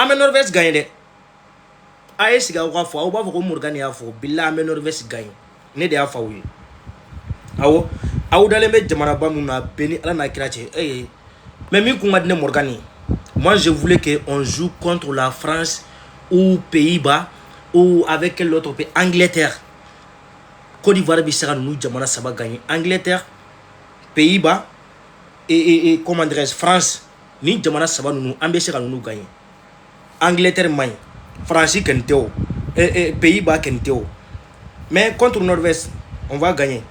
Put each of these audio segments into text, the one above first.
Ame Norvège gagne de. Aye siga ou fa ou ba ko Morgan ya fo billa ame Norvège gagne. Ne de afa wi. Awo awu dale me jamana ba mu na beni ala na kirache. Mais mi kunga dine Morgani. Moi je voulais que on joue contre la France ou Pays-Bas ou avec quel autre pays, Angleterre. Côte d'Ivoire bi sera nous jamana saba gagner. Angleterre, Pays-Bas et comment dirais-je, France. Ni jamana saba nous ambe sera nous gagner. Angleterre main, France kenteo et Pays-Bas kenteo. Mais contre Norvège, on va gagner.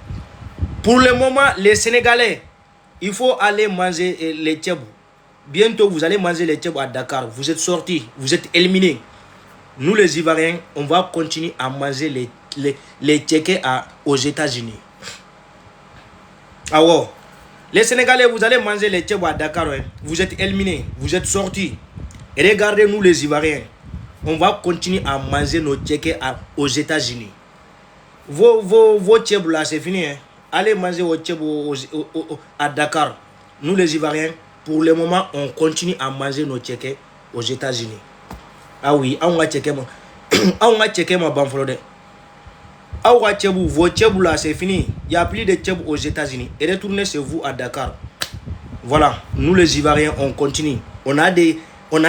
Pour le moment, les Sénégalais, il faut aller manger les tchèbou. Bientôt, vous allez manger les tchèbou à Dakar. Vous êtes sortis, vous êtes éliminés. Nous, les Ivoiriens, on va continuer à manger les Tchéquais aux États-Unis. Ah ouais. Les Sénégalais, vous allez manger les tchèbou à Dakar. Hein. Vous êtes éliminés, vous êtes sortis. Et regardez, nous, les Ivoiriens, on va continuer à manger nos Tchéquais aux États-Unis. Vos tchèbou là, c'est fini. Hein. Allez manger au tchèbou à Dakar. Nous, les Ivoiriens, pour le moment, on continue à manger nos Tchéquais aux États-Unis. Ah oui, on va checker ma banflode. Ah ouais, vos tchèbou là, c'est fini. Il n'y a plus de tchèbou aux États-Unis. Et retournez chez vous à Dakar. Voilà, nous les Ivoiriens, on continue. On a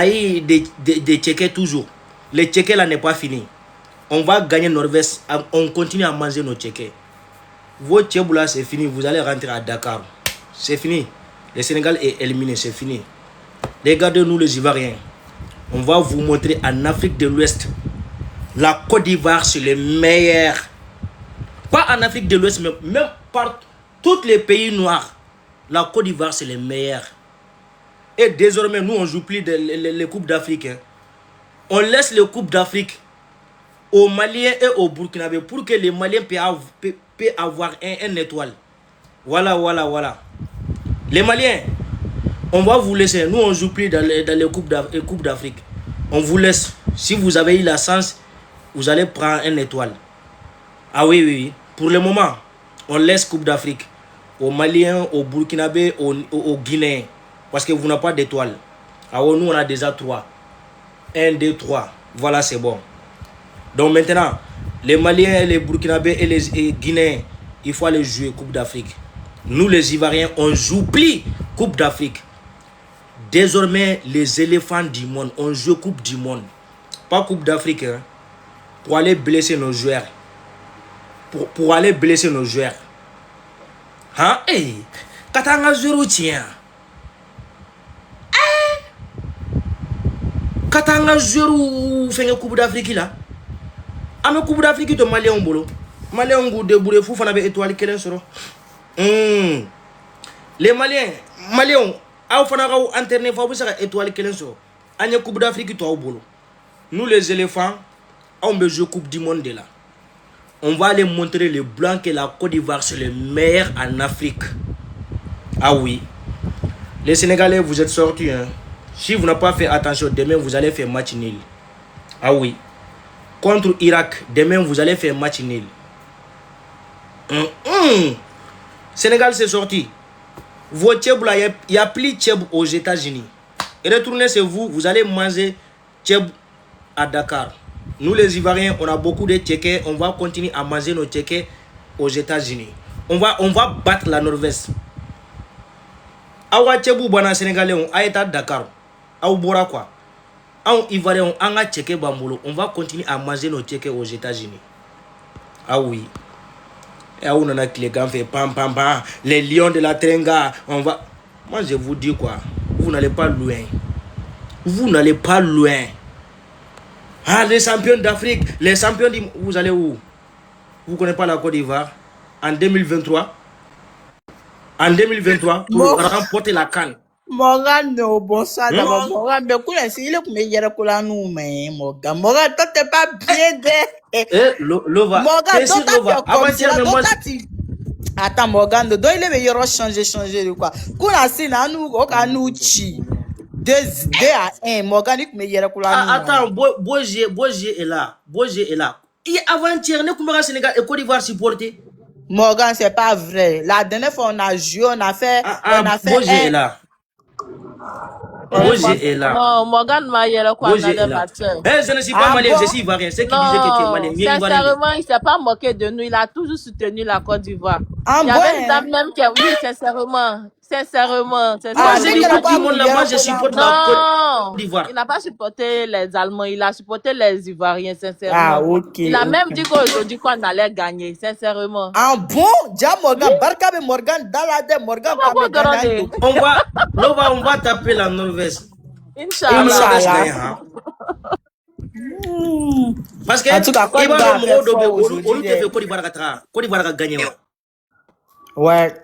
eu des Tchéquais toujours. Les Tchéquais là n'est pas fini. On va gagner Norvège. On continue à manger nos Tchéquais. Vos tchèbou là, c'est fini. Vous allez rentrer à Dakar. C'est fini. Le Sénégal est éliminé, c'est fini. Regardez-nous les Ivoiriens. On va vous montrer en Afrique de l'Ouest. La Côte d'Ivoire, c'est le meilleur. Pas en Afrique de l'Ouest, mais même par tous les pays noirs. La Côte d'Ivoire, c'est le meilleur. Et désormais, nous, on ne joue plus les Coupes d'Afrique. Hein. On laisse les Coupes d'Afrique aux Maliens et aux Burkinabés pour que les Maliens puissent avoir un étoile. Voilà. Les Maliens, on va vous laisser. Nous, on ne joue plus dans les Coupes d'Afrique. On vous laisse. Si vous avez eu la chance, vous allez prendre une étoile. Ah oui. Pour le moment, on laisse Coupe d'Afrique aux Maliens, aux Burkinabés, aux Guinéens. Parce que vous n'avez pas d'étoile. Ah oui, nous, on a déjà 3. 1, 2, 3. Voilà, c'est bon. Donc maintenant, les Maliens, les Burkinabés et les Guinéens, il faut aller jouer Coupe d'Afrique. Nous, les Ivoiriens, on joue plus Coupe d'Afrique. Désormais, les éléphants du monde, on joue Coupe du monde. Pas Coupe d'Afrique. Hein, pour aller blesser nos joueurs. Pour aller blesser nos joueurs. Hein? Hey! Katanga zéro tien. Katanga zéro fait une Coupe d'Afrique là. Ame Coupe d'Afrique to Malien bolo. Malien go debouré fou fana be étoile kelen soro. Les Maliens, aw fana ka internet fa bu saka étoile kelen soro. Anya Coupe d'Afrique to bolo. Nous les éléphants, on veut jouer Coupe du monde là. On va aller montrer les blancs que la Côte d'Ivoire c'est le meilleur en Afrique. Ah oui. Les Sénégalais, vous êtes sortis. Hein. Si vous n'avez pas fait attention, demain vous allez faire match nul. Ah oui. Contre Irak, demain vous allez faire match nul. Sénégal c'est sorti. Vos tchèbou là, il n'y a plus de tchèbou aux États-Unis. Et retournez chez vous, vous allez manger tchèbou à Dakar. Nous les Ivoiriens, on a beaucoup de Tchéquais. On va continuer à manger nos Tchéquais aux États-Unis. On va battre la Norvège. Awa tchèbou bana Sénégalais, on a été à Dakar. Awa bora quoi. Awa Ivoiriens, on a Tchéquais bambolo. On va continuer à manger nos Tchéquais aux États-Unis. Ah oui. Et on a les gars fait pam. Les lions de la Trenga. On va. Moi je vous dis quoi. Vous n'allez pas loin. Vous n'allez pas loin. Ah, les champions d'Afrique, les champions du... Vous allez où? Vous ne connaissez pas la Côte d'Ivoire? En 2023, pour remporter la CAN. Morgan, no, bon ça, d'abord, Morgan, mais quoi, c'est il est comme il y a la nous, mais Morgan, toi, t'es pas bien Lova, Morgan, toi, attends, Morgan, il est meilleur changer de quoi? Qu'on a si, nous, on nous chi. 2 à 1, Morgan, mais il y a la attends, Boje est là. Et avant-hier, nous sommes Sénégal et Côte d'Ivoire supporté. Morgan, c'est pas vrai. La dernière fois, on a joué, on a fait. Boje est là. Roger est là. Non, Morgan Mayele quoi, Roger est another là. matter. Eh, je ne suis pas Ah malien, je bon? suis ivoirien. C'est qui disait que tu es malien? Non, Mieux ivoirien. sincèrement, il s'est pas moqué de nous. Il a toujours soutenu la Côte d'Ivoire. Ah Il y bon? avait une dame même qui a... Oui, sincèrement. Sincèrement. Moi, Ah, je c'est dis qu'elle a tout pas le monde là, voulu moi, un je peu supporte là. la Côte Non, d'Ivoire. il n'a pas supporté les Allemands, il a supporté les Ivoiriens, Ah, sincèrement. ok, Il a même ok. dit qu'aujourd'hui qu'on allait gagner, sincèrement. Ah bon? Dia Oui, Morgan, Barka be Morgan, Dalade Morgan, on va Kame Ghana. demander. On va taper la Norvège. La Inch'Allah. Norvège Inch'Allah. gagne, hein. Parce que, En tout cas, Côte il va d'Ivoire a le fait mot de fort aujourd'hui. aujourd'hui. Côte d'Ivoire a gagné. Ouais.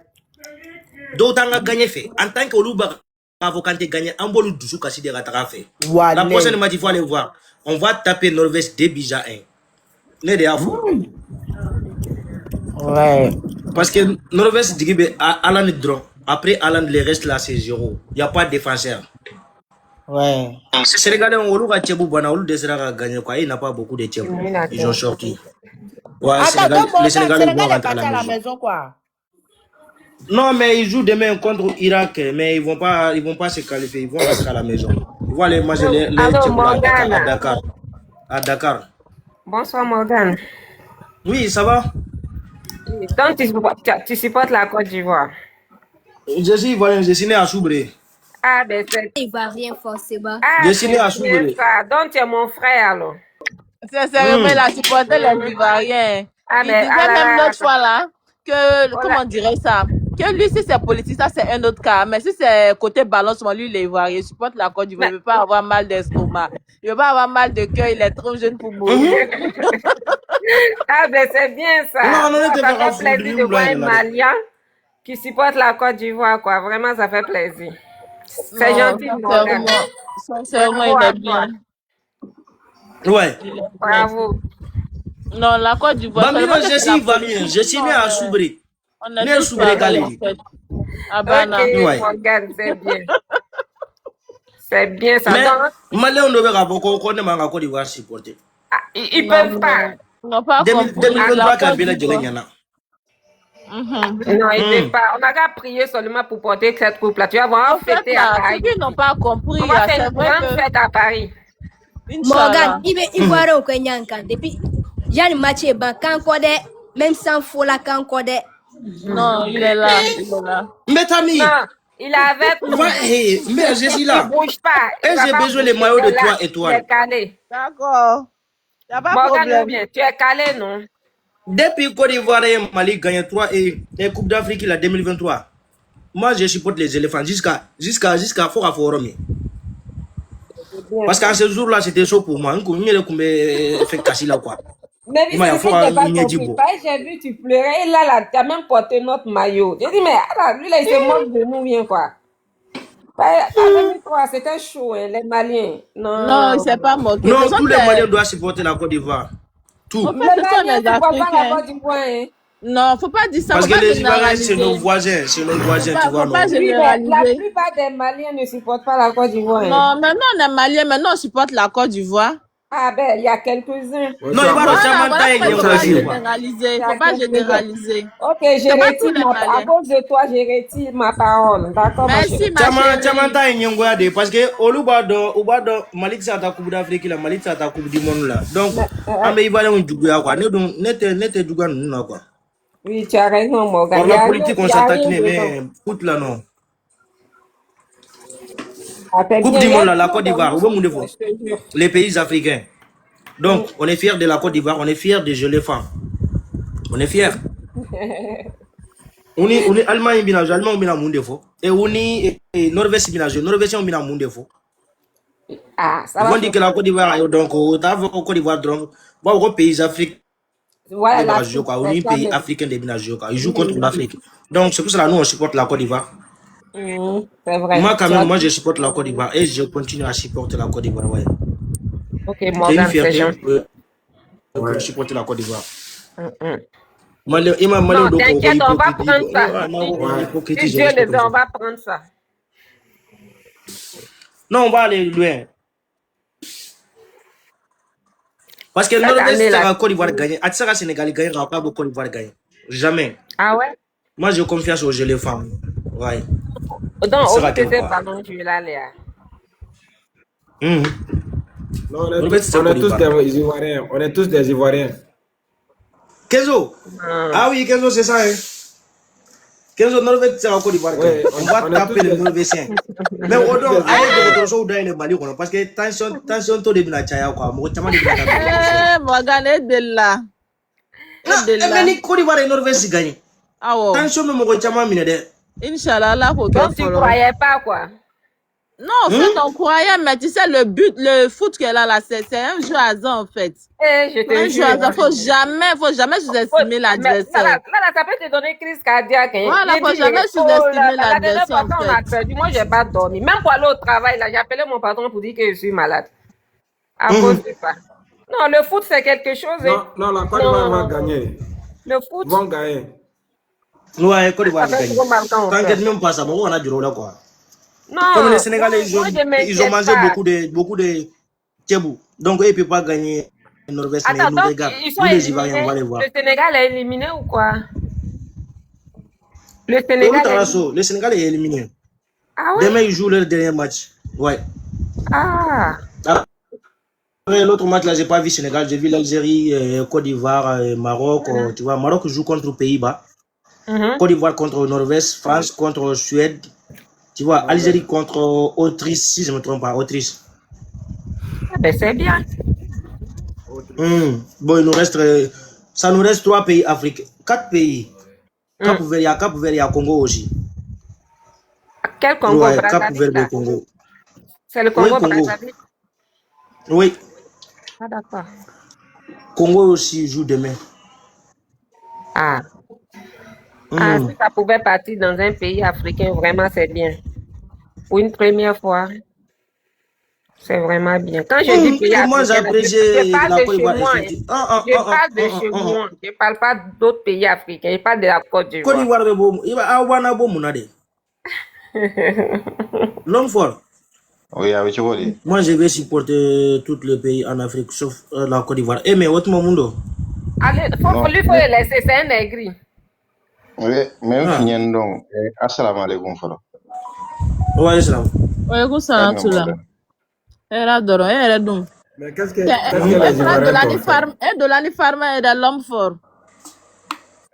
D'autant a gagné fait. En tant que Oluba avocat gagné, un bon douce cassé de ratara fait. La Wallet. prochaine match, il faut aller voir. On va taper Norvège 2 buts à 1. Né de Afro. Ouais. Parce que Norvège dit Alan Dron. Après Alan, le reste là, c'est 0. Il n'y a pas de défenseur. Ouais. Sénégalais, on a Tchébou Bana, on a gagné quoi. Il n'a pas beaucoup de Tchébou. Ils ont sorti. Ouais, Attends, donc les Morgan, Sénégalais vont Sénégal est rentrer à parti à la la maison. maison, quoi. Non, mais ils jouent demain contre Irak, mais ils vont pas se qualifier. Ils vont rentrer à la maison. Ils vont aller manger les Allô, Tchébou à Morgane. Dakar. À Dakar. Bonsoir, Morgane. Oui, ça va? Donc, tu supportes la Côte d'Ivoire. Je suis ivoirien, je suis né à Soubré. Ah, ben c'est... Ivoirien, forcément. Ah, Je suis né à c'est bien Soubré. ça. Donc, tu es mon frère, alors. Sincèrement, il a supporté les Ivoiriens. Ah, Il mais, disait ah là même là, l'autre fois là que, oh là. comment on dirait ça? Que lui, si c'est politique, ça c'est un autre cas. Mais si c'est côté balancement, lui, il est Ivoirien, il supporte la Côte d'Ivoire. Il ne veut pas avoir mal d'estomac. Il ne veut pas avoir mal de cœur. Il est trop jeune pour mourir. Ah, ben c'est bien ça. Non, non, Ça non, fait plaisir de voir un Malien qui supporte la Côte d'Ivoire, quoi. Vraiment, ça fait plaisir. C'est Non, gentil, Morgane. sincèrement, il Bravo est à bien. Ouais. Il est bien. Bravo. Non, la Côte d'Ivoire. Bambino, seulement je c'est suis la ivoirien. Je suis né à Soubré. On est Né à tous Soubré, pareils, en Galé. fait. Ah, Bana. Ok, Ouais. Morgane, c'est bien. C'est bien ça. Mais, Donc, Malais, on devrait avoir qu'on ne m'a Côte d'Ivoire supporter. ah, ils peuvent pas. Ils n'ont pas compris. 2023, La quand Côte Bélé d'Ivoire. Djelen Yana. Non, ils peuvent pas. On n'a qu'à prier seulement pour porter cette coupe-là. Tu vas voir, on En va fait, fêter à là, Paris. ceux qui n'ont pas compris, On va là, faire c'est une vrai grande que. fête à Paris. Inch'Allah. Morgan, il est Ivoirien au Kenyankan. Depuis, Yann Mathieu, quand Kodé, même sans Fola, quand Kodé. Non, il est là. Il est là. Mais Tami, Non, il est avec nous. mais je suis Il là. ne bouge pas. Et Il va j'ai pas besoin bouger. des maillots de Il est là. 3 Il étoiles. est calé. D'accord. Il n'y a pas de Morgane, problème. bien. Tu es calé, non? Depuis Côte d'Ivoire et Mali gagnent 3 et Coupe d'Afrique la 2023. Moi, je supporte les éléphants jusqu'à Fora Forum. Parce qu'à ce jour-là, c'était chaud pour moi. Je fait casser là, quoi. Mais Il m'a c'est ce fait que je n'ai pas un compris. Niedjibo. Parce que j'ai vu, tu pleurais. Et là, tu as même porté notre maillot. J'ai dit, mais alors, lui, là, il se moque de nous, bien, quoi. Parce que, en 2003, c'était chaud, hein, les Maliens. Non, Non. il ne s'est pas moqué. Non, Ce sont tous les des- Maliens doivent supporter la Côte d'Ivoire. Tout. En Les fait, ce sont Maliens, des tu ne vois pas la Africains. Côte d'Ivoire, hein. Non, faut pas dire ça. Parce Faut que pas les Ivoiriens, c'est généraliser. nos voisins. C'est nos voisins, tu vois, Faut pas non? Oui, mais généraliser. la plupart des Maliens ne supportent pas la Côte d'Ivoire, hein. Non, maintenant on est malien, maintenant on supporte la Côte d'Ivoire. Ah ben, il y a quelques-uns. Non, il va Voilà, récemment voilà tailler pourquoi il les faut pas voisins, quoi. généraliser. Faut pas généraliser. Ok, je C'est pas tous retire les à Maliens. cause de toi, je retire ma parole. D'accord, ma Merci, chérie. ma Chaman chérie. taille Nyongoya de parce que Olubado Malik c'est ta Coupe d'Afrique la Malik c'est ta Coupe du monde là. Donc on y va là on joue quoi. N'était jouer non quoi. Oui, tu as raison, Morgan. Pour Il y la a politique on il y a s'attaque rien mais dedans. foot là non. Ah, c'est Coupe bien, du il y a monde là, la toujours Côte des d'Ivoire, mouches, où monde faut je te jure. les pays africains. Donc on est fiers de la Côte d'Ivoire, on est fiers des éléphants. On est fiers. On est Allemagne binajo, Allemagne bina monde fo. Et on est Norvège binajo, Norvégien bina monde fo. Ah, ça Ils va. vont dire que la Côte d'Ivoire donc au Côte d'Ivoire donc bon aux pays africains Voilà, des la binajo quoi, on est ça, pays mais- africain des binajo quoi. Ils jouent contre l'Afrique. Donc c'est pour cela nous on supporte la Côte d'Ivoire. C'est vrai. Moi quand Tu as- même moi je supporte la Côte d'Ivoire et je continue à supporter la Côte d'Ivoire ouais. Ok, C'est une Morgan, c'est fierté gentil. de supporter la Côte d'Ivoire. Mm. Non, Non, t'inquiète, on va prendre ça. Si Dieu le veut, on va prendre ça. Non, on va aller loin. Parce que Cette Norvège, année, c'est là. la Côte d'Ivoire gagner. Atsara Sénégal gagne, on va pas Côte d'Ivoire gagner. Jamais. Ah ouais? Moi, j'ai confiance aux éléphants. Ouais. Donc, Ça va on peut quelque pas part. non, je là, Léa. Mhm. Non, on est Norvège, tous, c'est on Côte est tous d'Ivoire. des Ivoiriens. On est tous des Ivoiriens. Kenzo. Ah oui, Kenzo, c'est ça. Hein. Kenzo, Norvège, c'est en Côte d'Ivoire. Ouais, On va on est tous taper les des, Norvégiens. Mais on on est tous doit des aller de Ivoiriens. retour dans le Mali parce que tension, tout début na chaya quoi. Mo chama de la tension. Morgan, aide-la. Non, mais Aide-la. ni Côte d'Ivoire et Norvège gagné. Ah ouais. Tension même mo chama mine de. Inch'Allah, là, faut Donc, qu'elle tu follow. croyais pas, quoi. Non, c'est ton croyant, mais tu sais, le foot qu'elle a là, c'est un jeu hasard, en fait. Eh, je Un te jeu hasard, jure. faut jamais sous-estimer Mais là, l'adversaire. ça peut te donner crise cardiaque. Hein. Voilà, J'ai faut dit, jamais oh là sous-estimer là, la dernière l'adversaire, fois en quand on a fait. perdu, moi, j'ai pas dormi. Même pour aller au travail, là, j'ai appelé mon patron pour dire que je suis malade. À cause de ça. Non, le foot, c'est quelque chose. Non, Hein. non, la Côte d'Ivoire va Non, gagner. le foot, Ils vont gagner. Ouais, Côte ça d'Ivoire fait gagne. trop marquant, en T'inquiète fait. même pas ça, bon, on a du rôle là quoi. Non, Comme les Sénégalais, moi, je ils ont m'inquiète mangé pas. beaucoup de tchébou. Donc, eux, ils ne peuvent pas gagner Norvège, mais Attends, ils nous donc, regardent. ils sont Nous, les Ivoiriens, on va éliminés. les voir. Le Sénégal est éliminé ou quoi? Le Et oui, Sénégal est Tarasso, éliminé. le Sénégal est éliminé. Ah Demain, ouais? ils jouent leur dernier match. Ouais. Ah. Après l'autre match, là, j'ai pas vu Sénégal, j'ai vu l'Algérie, Côte d'Ivoire, Maroc. Tu vois, Maroc joue contre les Pays-Bas. Mhm. Côte d'Ivoire contre Norvège, France contre Suède. Tu vois, Algérie contre Autriche, si je ne me trompe pas, Autriche. Ah ben, c'est bien. Bon, il nous reste, ça nous reste 3 pays africains, 4 pays. Cap Vert, il y a Congo aussi. Quel Congo? Ouais, Cap Brazzaville, Vert, là? Congo. C'est le Oui, Congo Congo. Brazzaville? Oui, Ah, d'accord. Congo aussi joue demain. Ah. Ah, si ça pouvait partir dans un pays africain, vraiment, c'est bien. Pour une première fois, c'est vraiment bien. Quand je dis pays Et moi, africain, j'apprécie je parle la de Côte chez d'Ivoire. moi. Hein. Je parle de chez moi. Je parle pas d'autres pays africains. Je parle de la Côte Côte d'Ivoire. d'Ivoire, il va avoir un bon monade. L'homme fort. Oui, avec vous. Moi, je vais supporter tous les pays en Afrique, sauf la Côte d'Ivoire. Eh, mais autre monde. Allez, Non, lui, faut le laisser. C'est un aigri. oui, même Ah. fini donc. Assalamu alaikum falo. Ouais, c'est là. Ouais, go ça, tu là. Elle adore, elle est donc. Mais qu'est-ce que Elle les Ivoiriens t'ont fait? de l'année farma et de l'homme fort.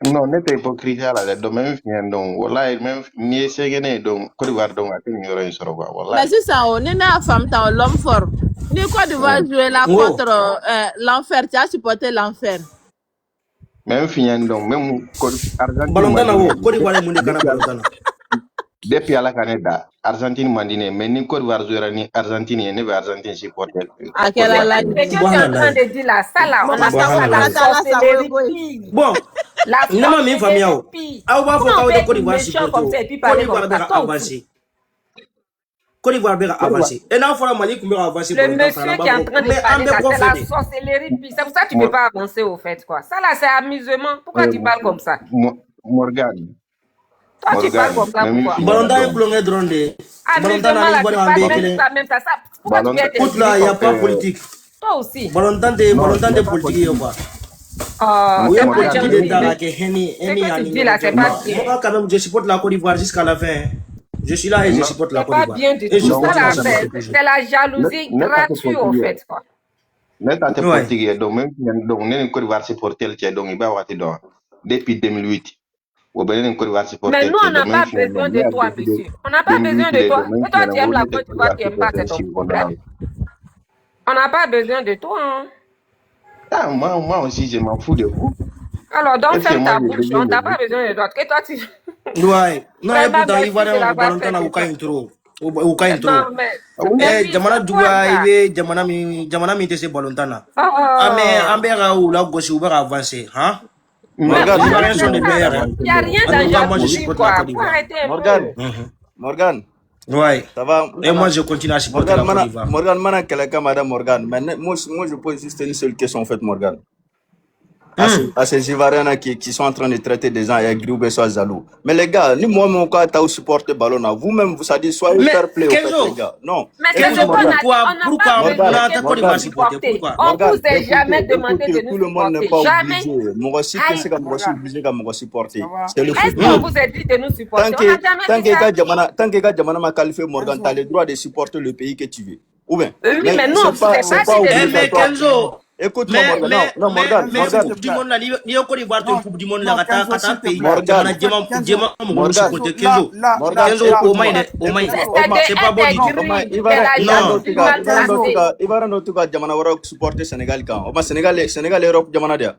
Non, n'était hypocrite là, le domaine fini donc. Wallahi, même ni ségéné donc, Côte d'Ivoire donc, à quel niveau il sera quoi, Mais wallahi. si ça, on est une femme, t'as l'homme fort. Ni quoi de voir jouer là Oh. contre l'enfer, tu as supporté l'enfer. Même fini donc, même Argentine Balontana, Mandine, Côte d'Ivoire, est mon Balontana. depuis à la Canada, Argentine Mandine, mais ni Côte d'Ivoire jouera ni Argentine, ni Argentine supporter. À quelle la C'est que tu es en train de dire là, ça là, on a Subhanallah. la sorcellerie pire. Bon, La nama min faamuya o pire. aw b'a fɔ Comment k'aw on tɛ peut Côte être d'Ivoire méchant supporter comme o ça et puis Côte parler d'Ivoire comme bɛ ça? ka Toi, avancer Côte d'Ivoire bɛ ka avancer et n'a fɔra Mali tun bɛ ka avancer le pendant temps monsieur fana, qui est en an b'a train fɔ de mais an parler bɛ là, kɔ c'est fɛ la de sorcellerie pire. C'est pour ça que tu ne peux pas avancer au fait, quoi. Ça là, c'est amusement. Pourquoi tu parles comme ça? Morgan, Toi, tu parles comme ça, même pourquoi? fini Ballon d'or ye donc. kulonkɛ dɔrɔn de ye Ballon d'or Amusement na là, ni tu bɔra an parles bɛɛ même kelen ça, même ça. Pourquoi tu Ballon veux être foot là y a pas politique toi aussi? Ballon d'or tɛ politique ye quoi Oh, o ye c'est pas politique de gentil. ta ka kɛ hɛni Ce que tu ani dis là, c'est pas bien. moi quand même je supporte la Côte d'Ivoire jusqu'à la fin. Je suis là et je supporte la C'est Côte pas d'Ivoire bien du et je tout. Ça continue là, à supporter toujours. c'est la jalousie gratuite au fait, quoi. Net te Ouais. politique donc même donc ne Côte d'Ivoire supporter le donc il va wati donc depuis 2008 au Bénin Côte d'Ivoire Mais supporter nous, on n'a donc pas même fini besoin donc de toi, monsieur. On n'a pas besoin de toi. Et toi, tu aimes la Côte d'Ivoire, tu n'aimes pas, c'est ton problème. On n'a pas besoin de toi, hein. Ah, moi aussi je m'en fous de vous. Alors, donc, Est-ce que ferme moi, ta j'ai bouche. besoin On de n'a vous? pas besoin de toi. Que toi, tu... Ouais. Non, et Vraiment, pourtant, merci Ivoirien de au l'avoir Ballon d'Or, fait, au cas c'est intro. Au cas intro. Non, mais... Eh, puis, jamana c'est duga, quoi, ça? ibe, jamana mi te se Ballon d'Or na. Oh. Ambera ou la gauche ou va avancer, hein? Morgan, Les moi, Ivoiriens sont les meilleurs, hein. Il n'y a rien En dans tout cas, moi, je jalousie, supporte la quoi. Côte Faut d'Ivoire. arrêter un Morgan, peu. Morgan, Ouais. ça va? Et moi, je continue à supporter la Côte d'Ivoire. Morgan, mana quelqu'un, madame Morgan. Mais moi, je pose juste une seule question, en fait, Morgan. À ces Ivoiriens qui sont en train de traiter des gens avec groupe et soit jaloux. Mais les gars, ni moi, mon cas, t'as supporté ballon là. Vous-même, vous savez, soyez Mais, fair play, en fait, Kenzo, les gars. Non. Mais c'est Kenzo, ce qu'on a dit. pourquoi On n'a pas besoin Morgan, de Côte d'Ivoire nous supporter, supporter. pourquoi? On Morgan, vous a jamais demandé écoutez, de tout nous le monde n'est supporter. pas Jamais. obligé. Moi aussi, qu'est-ce que moi aussi obligé de me supporter? C'est le Est-ce football. qu'on vous a dit de nous supporter? On n'a jamais dit ça. Tant que Jamana m'a qualifié, Morgan, tu as le droit de supporter le pays que tu veux. Ou bien? Oui, mais nous, on c'est faisait pas pas mais obligatoire. Kenzo, Écoute-moi, Morgan. Non, Morgan, mais Morgan. Coupe du Monde là, ni Côte d'Ivoire Non, te Coupe du Monde non, là, Kenzo, kata s'il te pays, plaît. Morgan. En fait, Diamant, Morgan. supporter Kenzo. Morgan, Kenzo, écoute, Omaï, c'est pas bon. Ivara no tuga jamana wara supporter Sénégal quand. Oma Sénégal Europe jamana dia.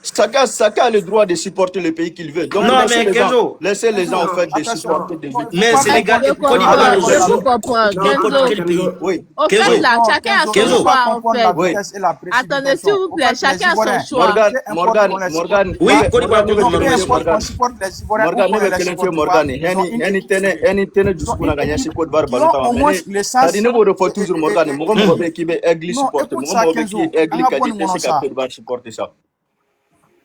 Chacun a le droit de supporter le pays qu'il veut. Donc, Non, mais Kenzo, laissez les gens en fait de Attention. supporter des équipes. mais Sénégal, Je Côte d'Ivoire, comprends, je peux comprendre. n'importe Kenzo, quel pays. Oui. au fait, Kenzo. là, chacun a son Kenzo. choix, en fait. Oui. Attendez, s'il vous plaît, chacun a son choix. Morgan. Oui, Côte d'Ivoire, Morgan ne veut que le faire Morgan. Any tene du coup na gagné chez Côte d'Ivoire balota. Ça dit ne vous faut toujours Morgan. Mo qui be église supporter. Mo qui église qualité c'est que Côte d'Ivoire supporter ça.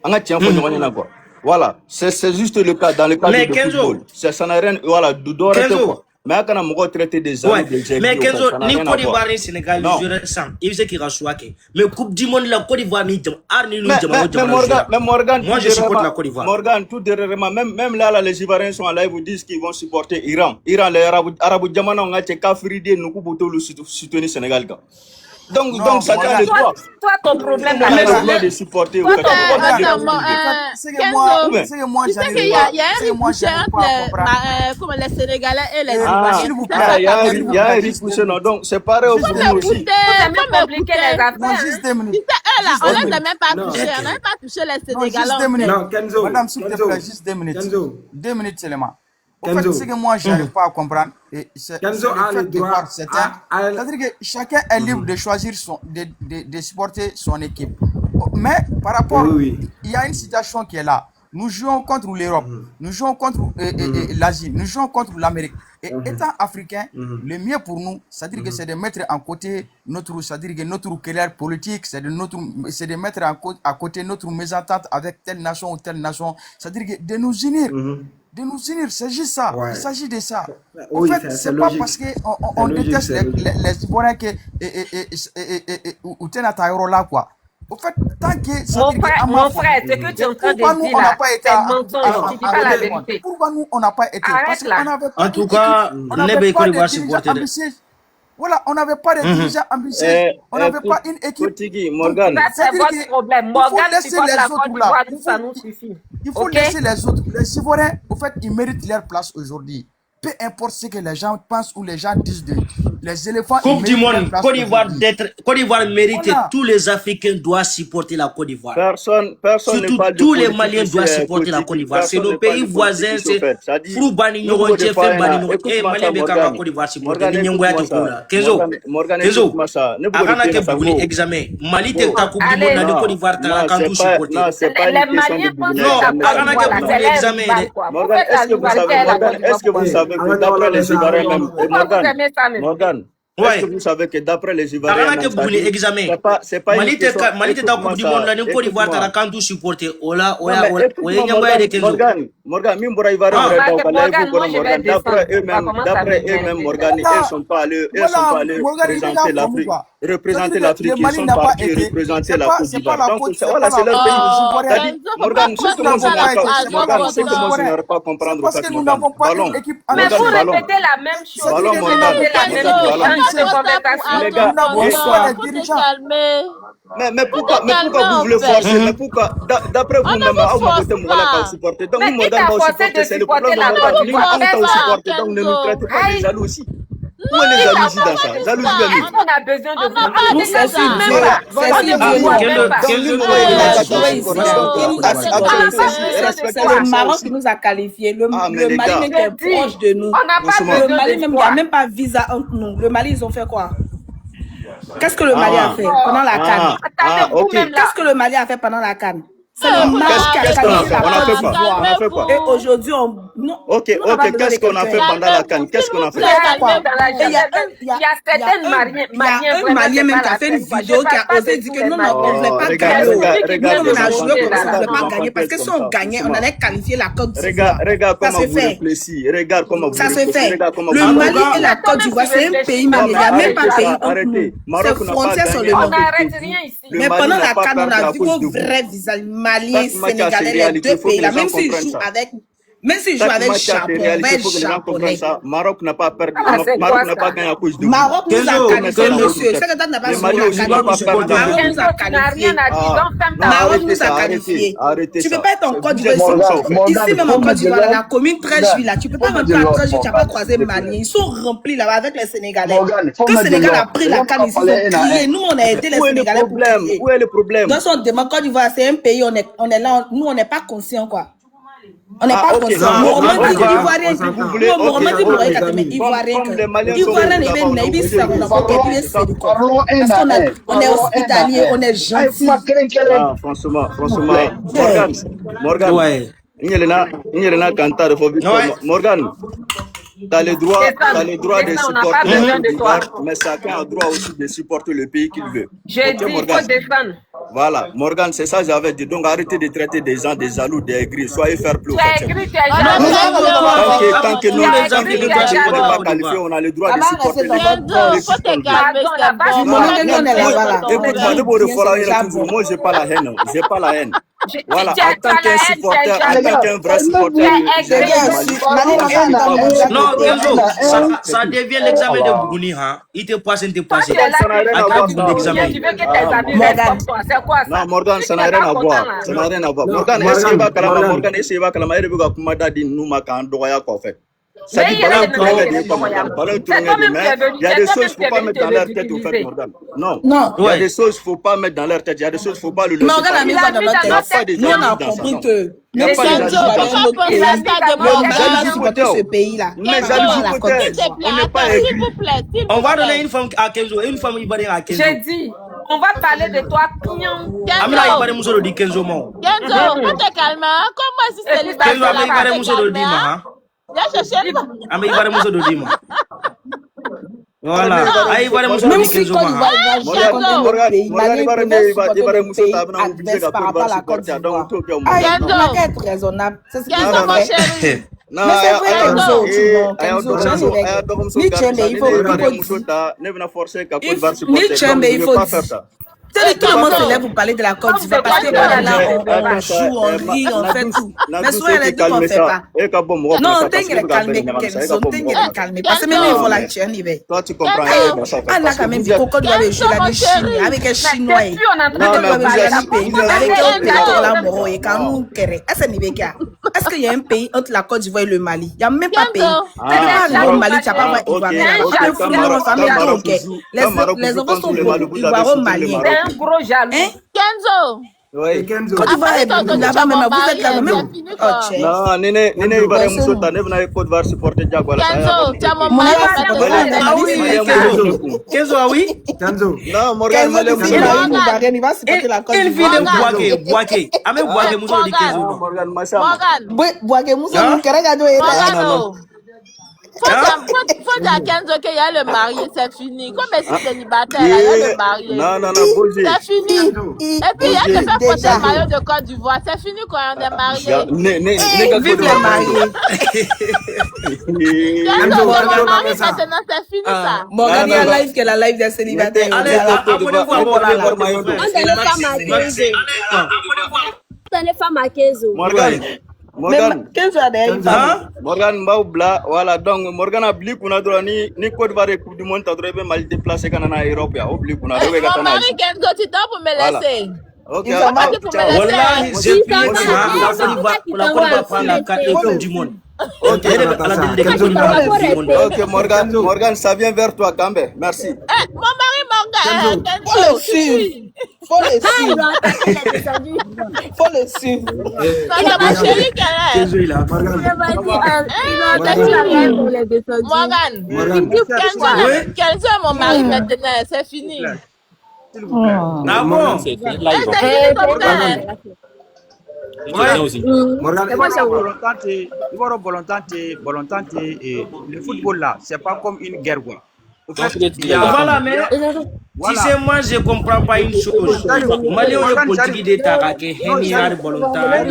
Anga tiens faut nous na quoi. Voilà, c'est juste le cas dans le cadre Mais du Kenzo. football. Ça n'a rien voilà, Kenzo. mais quand on a traité des Ouais, amis des mais aigris, Kenzo, ça n'a ni rien à Côte voir. d'Ivoire ni Sénégal, Non. je sens, il faisait qu'il rachouake. Mais Coupe du Monde, la Côte d'Ivoire, ni Mais Morgan, moi je supporte la Côte d'Ivoire. Morgan, tout derrière, même là, les Ivoiriens sont là, ils vous disent qu'ils vont supporter Iran. Iran, les Arabes, Djamana, on a été Kafridi, nous pouvons soutenir Sénégal. Donc, chacun a le droit. Toi, ton problème, On a là, le droit de supporter. Toi, Kenzo, tu sais qu'il y a un ricochet entre comme les Sénégalais et les Ivoiriens. il y a un ricochet, non, donc c'est pareil au football aussi. c'est même compliqué les affaires. Eux là, on les a même pas touchés, on n'a même pas touché les Sénégalais. Non, Kenzo. Madame, s'il te plaît, juste 2 minutes. Kenzo. 2 minutes seulement. En Kenzo. fait, ce que moi, je n'arrive pas à comprendre, et c'est Kenzo le a fait le de droit voir certains. à- C'est-à-dire que chacun est libre de choisir de supporter son équipe. Mais par rapport, Oui. il y a une situation qui est là. Nous jouons contre l'Europe, nous jouons contre l'Asie, nous jouons contre l'Amérique. Et étant africain, le mieux pour nous, c'est-à-dire que c'est de mettre en côté c'est-à-dire que notre querelle politique, c'est de mettre à côté notre mésentente avec telle nation ou telle nation, c'est-à-dire que de nous unir. De nous unir, c'est juste ça. Ouais. Il s'agit de ça. Oui, en fait, c'est c'est pas logique. parce qu'on logique, déteste c'est logique. les Ivoiriens ou Tenatayoro là, quoi. Au fait, tant que. Mon frère, ce que tu es en train de pourquoi nous, dire on n'a là, pas été c'est mensonge, tu dis pas la vérité. Pourquoi nous, on n'a pas été Arrête parce qu'on là. n'avait pas En tout d'équipe, cas, on n'avait Nebe pas Côte de d'Ivoire dirigeants supporter. ambitieux. Voilà, on n'avait pas de dirigeants ambitieux. On n'avait pas une équipe. Kotigi, Morgan. Ça, c'est C'est-à-dire votre que problème. il faut Morgan laisser supporte les la autres Côte d'Ivoire, là. nous, ça nous suffit. Il faut Ok? laisser les autres. Les Ivoiriens, au fait, ils méritent leur place aujourd'hui. Peu importe ce que les gens pensent ou les gens disent d'eux. Les éléphants, ils Coupe du méritent leur Monde, place Côte d'Ivoire aujourd'hui. Côte d'Ivoire mérite, Voilà. tous les Africains doivent supporter la Côte d'Ivoire. Personne Surtout ne parle de tous les politique Maliens ici, doivent supporter la Kotigi. Côte d'Ivoire. C'est Personne nos ne parle pays de politique voisins, ici, au c'est fait. Ça dit, Frou Bani nous, Nyoro, vous Tchefem défendez, Bani Nyoro. écoute-moi Eh, ça, Malien Bekanga Morgan. Côte d'Ivoire supporter. Morgan, Nyangwa écoute-moi Tokola. ça. Kenzo, Morgan, Kenzo, écoute-moi ça. Ne vous Arana retenez ke ça, Bougouli vous. examen. Mali te ta Coupe du Allez. Monde, la Côte d'Ivoire, t'as Non, Kantou c'est pas supporter. une Les question Maliens de pensent que business. Non, la Côte Arana d'Ivoire, ke là, Bougouli c'est leur examen. rival, quoi. Vous Morgan, faites la est-ce que vous savez, rivalité à la Côte Morgan, d'Ivoire est-ce que pour vous moi. savez que Arrête d'après d'avoir les les Ivoiriens gens, même, non. et Pourquoi vous Morgan, aimez ça, même? Morgan, Ouais. est-ce que vous savez que d'après les Ivoiriens Arana même, ke ça Bougouli dit, examen. c'est pas une Mali te question, ta écoute-moi Coupe du Monde, ça, la Côte d'Ivoire, t'as écoute-moi. Kantou supporter. Ola, Non, mais oya écoute-moi, Nyangwa de Kenzo. Morgan, Mimbora Ivoirien, Ah. Morgan, Morgan, moi, je vais d'après descendre. On va commencer à d'après m'énerver. eux-mêmes, Morgan, Voilà. ils sont pas allés Morgan, il est là représenter pour nous, l'Afrique. quoi. Représenter C'est-à-dire que l'Afrique, le ils Mali sont n'a pas partis été. représenter la Côte C'est pas d'Ivoire. la Donc, faute, voilà, c'est la leur faute pays. des Ivoiriens. C'est-à-dire, Morgan, Nous c'est comment n'avons je pas été. n'aurais C'est pas la Morgan, faute c'est des comment je Ivoiriens. n'aurais pas C'est comprendre parce au que fait, nous Morgan. n'avons pas Ballon. une équipe Mais Morgan, vous ballon. répétez la même chose. Ballon, Vous Morgan. répétez la même Ballon. chose. Changez de conversation. Nous n'avons pas de Faut te dirigeants. calmer. Mais pourquoi calmer, vous en voulez fait. forcer? Mais pourquoi, d'après On ne vous-même, vous force vous voulez pas pas. supporter. Donc, Mais nous, qui Morgan t'a va forcé supporter, de c'est le supporter problème de la Morgan. Côte Nous, d'Ivoire? on t'a Kenzo. supporté, donc ne nous traitez pas de jaloux aussi. Où est les jalousies dans ça? Jalousie de Est-ce qu'on a besoin de On n'a vous? pas On de ne ça. suit même Voilà, pas. voilà. On ne vous Ah, voit Kenzo, même pas. Kenzo, Donc, nous, ouais, on ouais, va jouer supporter. ici, Donc, là. donc, C'est attends, pas aussi, possible. respectez C'est le ça Maroc aussi. qui nous a qualifiés. Le Ah, mais les Mali gars. même qui est proche de nous. On n'a pas Franchement. Le besoin Mali de même, il n'y toi. a même pas visa entre nous. Le Mali, ils ont fait quoi? Qu'est-ce que le Mali a fait pendant la CAN? Attendez, ok. vous-même là. Qu'est-ce que le Mali a fait pendant la CAN? C'est Ah, le Mali qui a qu'est-ce qu'on a qualifié fait? la On a fait Côte quoi? d'Ivoire. On a fait quoi? Et aujourd'hui, on... Non, Ok, nous, on n'a pas besoin qu'est-ce de qu'on a fait quelqu'un. pendant la CAN? Qu'est-ce qu'on a fait? Il y a quoi? dans la Et il y a jeunesse, il y a- il y a certains Maliens, il y a un vraiment, Malien c'est même pas qui a la fait une peine, quoi. vidéo Je qui a parle pas osé de dire tous que les non, Maliens. on ne voulait pas regarde, gagner. regarde, Nous, on a joué comme ça, on ne voulait regarde, pas gagner parce que si on gagnait, on allait qualifier la Côte d'Ivoire. Regarde Ça comment se vous fait. réfléchissez. Regarde comment vous Ça se réfléchissez. fait. Regarde comment Le vous Mali réfléchissez. et la Côte d'Ivoire, c'est un pays malien. Il n'y a même pas Arrêtez pays ça, entre arrêtez. nous. Maroc C'est n'a pas frontière gagné seulement. On n'arrête rien ici. Le Mais Mali pendant n'a la pas CAN, on perdu a à vu cause vos de vous. vrais visages maliens, Chaque match a ses sénégalais, les réalités, deux faut que pays. Là, les gens même s'ils comprennent jouent ça. avec Même si je joue Chaque avec match a Japon, des réalités, avec il faut que les gens comprennent Japonais. ça. Maroc n'a pas perdu, Ah, c'est Maroc quoi n'a pas ça? gagné à cause de vous. Maroc nous a Kenzo, qualifié, Kenzo, monsieur. C'est que toi, n'as pas Les suivi Maliens la aussi ne doivent pas qualification. perdre. Maroc Kenzo, nous a tu n'as rien qualifié. à dire, donc ferme ta Maroc bouche. nous a qualifié. Arrêtez Tu ça. peux pas être en C'est- Côte vous d'Ivoire êtes comme ça, en fait. ici même en Côte d'Ivoire, dans la commune 13 villes, là, tu peux pas même pas à 13 villes, tu n'as pas croisé Maliens. Ils sont remplis là-bas avec les Sénégalais. Quand le Sénégal a pris la canne ici, ils ont crié. Nous, on a aidé les Où est le Sénégalais pour problème? crier. Où est le problème? Dans son débat, Côte d'Ivoire, c'est un pays, on est là, nous, on n'est pas conscient, quoi. On n'est Ah, pas ok. conscient. Non, Mohamed on dit va- Ivoirien, vous voulez- ok, Mohamed dit ok, Mohamed les Kateme, amis. Ivoirien. Comme les Maliens sont Ivoirien, venus il d'abord, est donc il vous est êtes- parce qu'on est hospitalier, on est gentil. Ah, franchement, Morgan, Ouais. Nyelena Kanta de Fobi. Ouais. Morgan, t'as le droit de Descends, on n'a pas supporter besoin de toi. mais chacun a droit aussi de supporter le pays qu'il veut. J'ai Ok, dit, il Morgan. faut défendre. Voilà, Morgan, c'est ça que j'avais dit. Donc arrêtez de traiter des gens des jaloux, des aigris. Soyez fair play. Tu as écrit, tu es Ah, jaloux. Tant que nous, Tu as tant que écrit, nous, tu es on n'est jaloux. pas qualifiés, on a le droit de Là-bas, supporter restez les dans gens. votre Kenzo, faut te calmer, Pardon, la vache, c'est du bon. moment que on est là-bas, là. Écoute-moi, ne vous referez rien toujours. Moi, j'ai pas la haine. J'ai pas la haine. Voilà, en tant qu'un supporter, en tant qu'un vrai supporter, C'est bien, Non, Kenzo, ça devient l'examen de Bougouni, hein. Il te passe, il te Toi, passe. tu es là, Ça n'a rien à voir. tu veux que tes amis Morgan. restent comme toi. C'est quoi ça? Non, Morgan, ça n'a rien à voir. Ça n'a rien à voir. Morgan, Morgan, est-ce qu'il va kalama? Morgan. Morgan, est-ce qu'il va kalama? Il va kuma dadi numa kan doya quoi fait. Ça Mais dit il y a ballon des tourné noms des qui pas sont Morgan. Ballon C'est tourné toi-même des qui es mains. venu, Il y a c'est des toi-même choses qu'il qui es faut pas venu mettre te dans leur tête au fait ridiculiser. Morgan. Non. Non. Il y a Ouais. des choses qu'il faut pas mettre dans leur tête. Il y a des choses qu'il faut pas le laisser. Morgan a mis parler. ça dans notre Il y a pas tête. des Nous, on a amis dans ça, compris non. que Il y a les pas des Kenzo amis Kenzo, dans avaient ça. un autre pays. pourquoi penser à de Le Niger Morgan? a supporté ce pays-là. Mais Kenzo, amis la supporters, Côte s'il te plaît, on n'est pas attends, s'il aigris. vous plaît, s'il On vous va plaît. donner une femme à Kenzo, une femme ivoirienne à Kenzo. J'ai dit, on va parler de toi. Amina Kenzo, Ivoirienne Mousso di Kenzo Mo. Kenzo, faut te calmer, hein. Comme moi, si c'est Kenzo célibataire, Amina là-bas, Ivoirienne Mousso te di calmer, Dima, hein. hein. Viens chercher le... Amina Ivoirienne Mousso di Dima. Voilà. Ah, Ivoirienne Mousso Même di si Kenzo Côte Ma. d'Ivoire va jouer contre notre pays, Maliens peuvent supporter le pays adverse par rapport à la Côte d'Ivoire. Ah, on n'a qu'à être raisonnable. C'est ce qu'ils Kenzo, ont mon fait. chéri. Non, Mais c'est vrai, Kenzo, tu non, aya Kenzo, dɔgɔmuso Kenzo, aya dɔgɔmuso ni ka cɛ bɛ yen, il faut muso ta ne bɛna forcer ka Côte d'Ivoire ni supporter cɛ donc bɛ yen, je il vais faut pas dire. faire ça. C'est tout le monde se lève pour parler de la Côte d'Ivoire parce que là, on joue, on rit, on fait tout. Mais souvent, les trucs qu'on fait pas. Non, on t'inquiète calmer, Kenzo, on t'inquiète calmer. Parce que même ils vont la tienne, toi tu comprends rien dans ça Ah, là, quand même, dit que Côte d'Ivoire joue la Chine avec les Chinois. Depuis, on est en train Non, de mais me vous parler êtes- d'un pays. Avec un pays là, moro, et quand nous querons. Est-ce qu'il y a un pays entre la Côte d'Ivoire et le Mali? Il n'y a même pas de pays. Tu peux pas arriver au Mali, tu n'as pas voir Ivoirien. Les enfants sont Ivoiro-Maliens. C'est un gros jaloux. Kenzo. Oui. Kenzo. Côte d'Ivoire est là-bas, même vous êtes là, même. Oh, tiens. non nene Ivoirienne muso ta ne bɛna Côte d'Ivoire supporter jagoya la Kenzo, tu as mon Mon mari ami, maintenant. ah oui, Kenzo. Kenzo, ah oui. Kenzo. non Morgan Kenzo, Malem il va Ivoirien, il va supporter la Côte Une fille d'Ivoire. de Boaké. Ame Boaké Mousso di Kenzo Ma. Morgan Massa Morgan. Boaké Moussa, nous querons gagner. Morgano. Faut dire à Kenzo qu'il y a le marié, c'est fini. Comme elle est célibataire, il y a le marié. non Bougé C'est fini. Et puis, il y a que faire porter Déjà. le maillot de Côte d'Ivoire. C'est fini quand on est marié. Vive les mariés. Kenzo, c'est mon mari maintenant, c'est fini ça. Morgan, il y a live que la live des célibataires. Allez, abonnez-vous à mon live. On les femmes à 15 ans. Morgan Kenzo a des Morgan m'aw bila voilà donc Morgan a bili kunna dɔrɔn ni Côte d'Ivoire ye coupe du monde ta dɔrɔn i bɛ Mali déplacer ka na n'a ye Europe yan o bili kunna dɔ bɛ ka taa Mon n'a mari ye Kenzo, tu dois pour me Voilà. laisser. ok Ils sont mal. Wallahi, j'ai prié pour la Côte d'Ivoire va prendre la Coupe du Monde. Ok, ok Morgan ça vient vers toi Kambe merci Eh, mon mari Morgan. Faut le suivre. Faut le suivre. Faut le suivre. C'est ma chérie qu'elle est. Kenzo, il a. Morgan. Kenzo est mon mari maintenant, c'est fini. Ah bon? C'est fini comme ça. Morgan. Le football là, c'est pas comme une guerre quoi. Voilà, mais si c'est moi, je ne comprends pas une chose. Malien est politique d'État, qui est volontaire.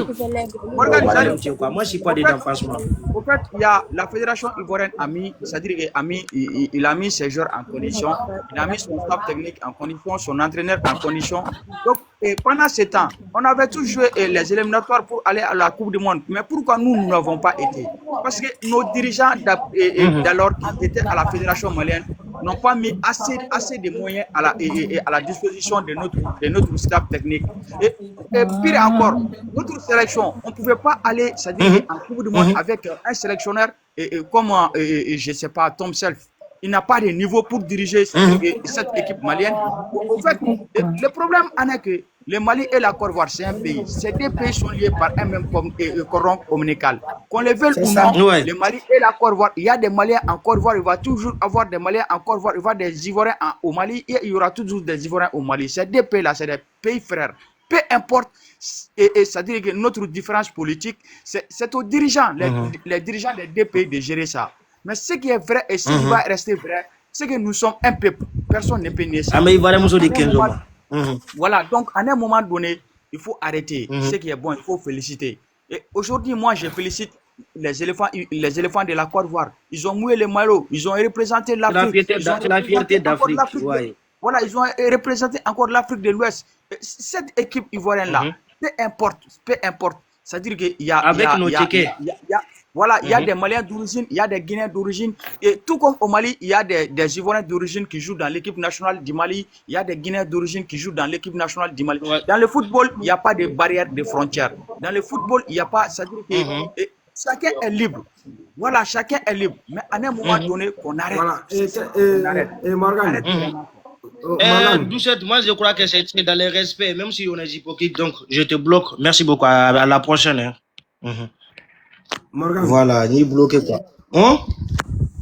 Moi, je ne suis pas dedans, franchement. Au fait, il y a la fédération ivoirienne a mis, c'est-à-dire il a mis ses joueurs en condition, il a mis son staff technique en condition, son entraîneur en condition. Donc, Et pendant ce temps, on avait tous joué les éliminatoires pour aller à la Coupe du Monde. Mais pourquoi nous n'avons pas été? Parce que nos dirigeants d'alors qui étaient à la Fédération malienne n'ont pas mis assez de moyens à la disposition de notre staff technique. Et pire encore, notre sélection, on ne pouvait pas aller, c'est-à-dire en Coupe du Monde avec un sélectionneur comme, je ne sais pas, Tom Self. Il n'a pas de niveau pour diriger cette équipe malienne. En fait, le problème en est que le Mali et la Côte d'Ivoire, c'est un pays. Ces deux pays sont liés par un même cordon ombilical. Qu'on le veuille ou non, le Mali et la Côte d'Ivoire, il y a des Maliens en Côte d'Ivoire, il va toujours avoir des Maliens en Côte d'Ivoire, il va y avoir des Ivoiriens au Mali et il y aura toujours des Ivoiriens au Mali. Ces deux pays-là, c'est des pays frères. Peu importe, c'est-à-dire que notre différence politique, c'est aux dirigeants, les dirigeants des deux pays de gérer ça. Mais ce qui est vrai et ce qui va rester vrai, c'est que nous sommes un peuple. Personne ne peut nier ça. Voilà, donc à un moment donné, il faut arrêter. Ce qui est bon, il faut féliciter. Et aujourd'hui, moi, je félicite les éléphants de la Côte d'Ivoire. Ils ont mouillé les maillots, ils ont représenté l'Afrique. C'est la fierté d'Afrique. Voilà, ils ont représenté encore l'Afrique de l'Ouest. Cette équipe ivoirienne-là, peu importe. C'est-à-dire qu'il y a... Avec nos tickets. Voilà, il y a des Maliens d'origine, il y a des Guinéens d'origine. Et tout comme au Mali, il y a des Ivoiriens d'origine qui jouent dans l'équipe nationale du Mali. Il y a des Guinéens d'origine qui jouent dans l'équipe nationale du Mali. Dans le football, il n'y a pas de barrière de frontières. Dans le football, il n'y a pas... C'est-à-dire que chacun est libre. Voilà, chacun est libre. Mais à un moment donné, qu'on arrête. Voilà. Et Morgan. Doucette, moi je crois que c'est dans le respect, même si on est hypocrite. Donc, je te bloque. Merci beaucoup. À la prochaine. Morgan. Voilà, ni bloqué quoi.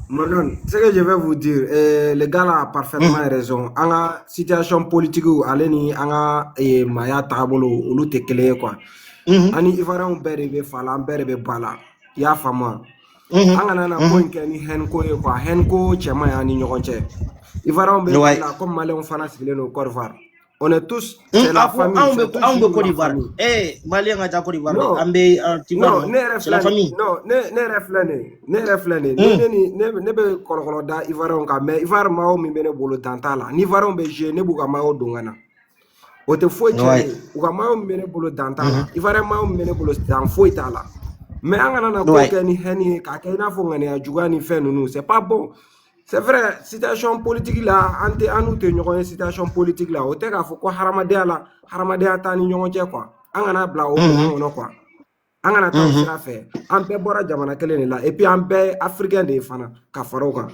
Morgan, ce que je vais vous dire, le gars là a parfaitement raison. En la situation politique, aleni anga maya tabolo olu te kele quoi. Ani ivara on bere be fala, bere be bala. Ya fama. Anga na point que ni henko e quoi, henko chema ya ni nyokonche. Ivara on be fala comme malé on fana sigler no Côte d'Ivoire. On est tous, c'est la famille. On est Côte d'Ivoire. Eh, Malien à Côte d'Ivoire. Non, c'est la famille. Non, ne reflène. Ne be kolokoloda Ivoire on ka mais Ivoire mao mi bene bolo dantala. Ni Ivoire on be je ne buka mao dongana. O te foi che, uka mao mi bene bolo dantala. Ivoire mao mi bene bolo dan foi tala. Mais angana na ko ke ni heni ka ke na fo ngane ajuga ni fe nous, c'est pas bon. C'est vrai, situation politique là, ante te ñoxone situation politique là, o te ka fo ko haramadea tani ñoxonce quoi. Angana bla o no quoi. Angana ta sira fe. An be bora jamana kelen la et puis an be africain de fana ka faro kan.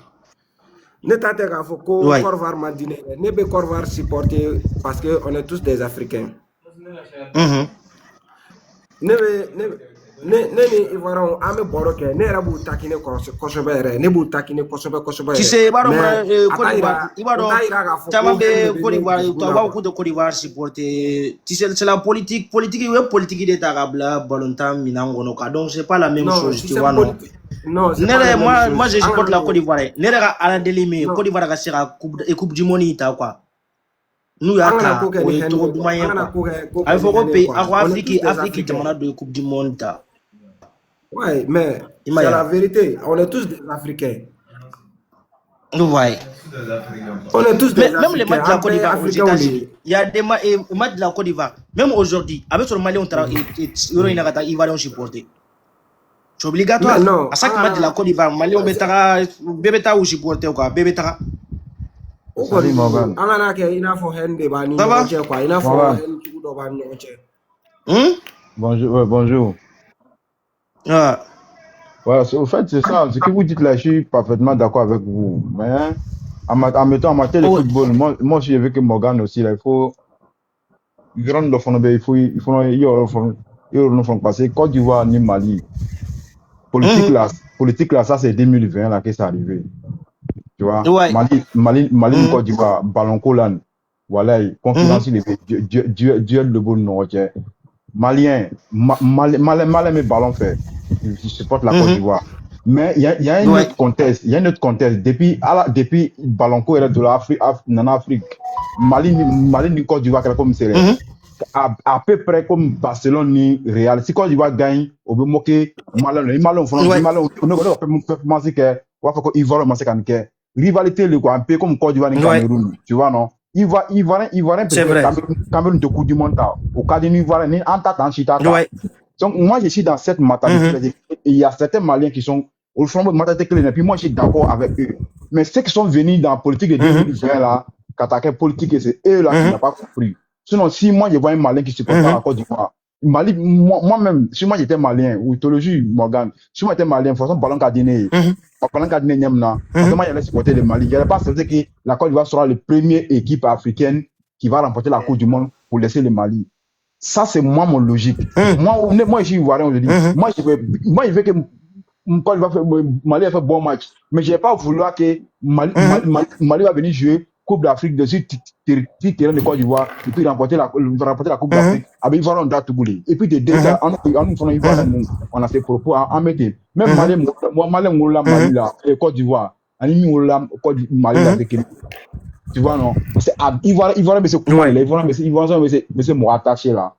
Ne ta te ka fo ko Corvar Mandine, ne be Corvar supporter parce que on est tous des africains. Ne Ivoirien ame boro ke ne rabu takine kosobe ne bu takine kosobe tu sais Côte d'Ivoire tama be Côte d'Ivoire to ba ko de Côte d'Ivoire supporter tu sais c'est la politique de tarabla volontaire minangono ka donc c'est pas la même chose tu vois non moi je supporte la Côte d'Ivoire ne ra ala delime Côte d'Ivoire ka sera coupe du monde ita quoi nous ya ka o to du moyen quoi il faut ko pays Afrique jamana de coupe du monde ta. Ouais, mais c'est la vérité. On est tous des Africains. Ouais. On est tous des Africains. Même les matchs de la Côte d'Ivoire aux États-Unis, il y a des matchs de la Côte d'Ivoire. Même aujourd'hui, avec sur le Mali, on travaille. Il va supporter. C'est obligatoire. À chaque match de la Côte d'Ivoire, Mali, on bébéta ou supporter ou quoi. Bébéta. Salut Morgan. Bonjour. Voilà, au fait, c'est ça. Ce que vous dites là, je suis parfaitement d'accord avec vous. Mais en matière de football, moi aussi, avec Morgan aussi, là, il faut. Il faut passer Côte d'Ivoire ni Mali. Politique là, ça c'est 2020 là que c'est arrivé. Tu vois, Mali, Côte d'Ivoire, ballon collant. Voilà, concurrence, duel de bon nom. Malien, mes ballons fait. Je supporte la Côte d'Ivoire. Mais il y a un autre contexte. Il y a un autre contexte. Depuis Balonco et de l'Afrique, en Afrique, Mali, Côte d'Ivoire, comme c'est à peu près comme Barcelone ni Real. Si Côte d'Ivoire gagne, on peut moquer Malon, on peut penser que Ivoire, rivalité, un peu comme Côte d'Ivoire et Cameroun. Tu vois, non? Ivoirien C'est vrai. Cameroun de Coupe du Monde, au cas d'une Ivoirien, en t'attendant, Ouais. donc, moi, je suis dans cette mentalité. Il y a certains Maliens qui sont au fond de mentalité clé, et puis moi, je suis d'accord avec eux. Mais ceux qui sont venus dans la politique de 2020, là, qu'attaquer politique, c'est eux là qui n'ont pas compris. Sinon, si moi, je vois un Malien qui se porte à la Côte d'Ivoire, Mali, moi-même, si moi j'étais Malien, ou Tologie, Morgan, si moi j'étais Malien, de toute façon, ballon cardinal, ballon cardinal, moi, j'allais supporter le Mali. Je n'allais pas accepter que la Côte d'Ivoire sera la première équipe africaine qui va remporter la Coupe du Monde pour laisser le Mali. Ça, c'est moi, mon logique. Moi, je suis Ivoirien aujourd'hui. Moi, je veux que Mali a fait bon match. Mais je n'ai pas voulu que Mali va venir jouer Coupe d'Afrique de ce terrain de Côte d'Ivoire et puis remporter la Coupe d'Afrique. Avec Ivoire, on doit tout bouler. Et puis, déjà, on a fait propos en mettre. Même Mali, là, Côte d'Ivoire, Mali, là, tu vois, non? C'est Ivoire, mais c'est comment il est? Ivoire, mais c'est moi attaché là.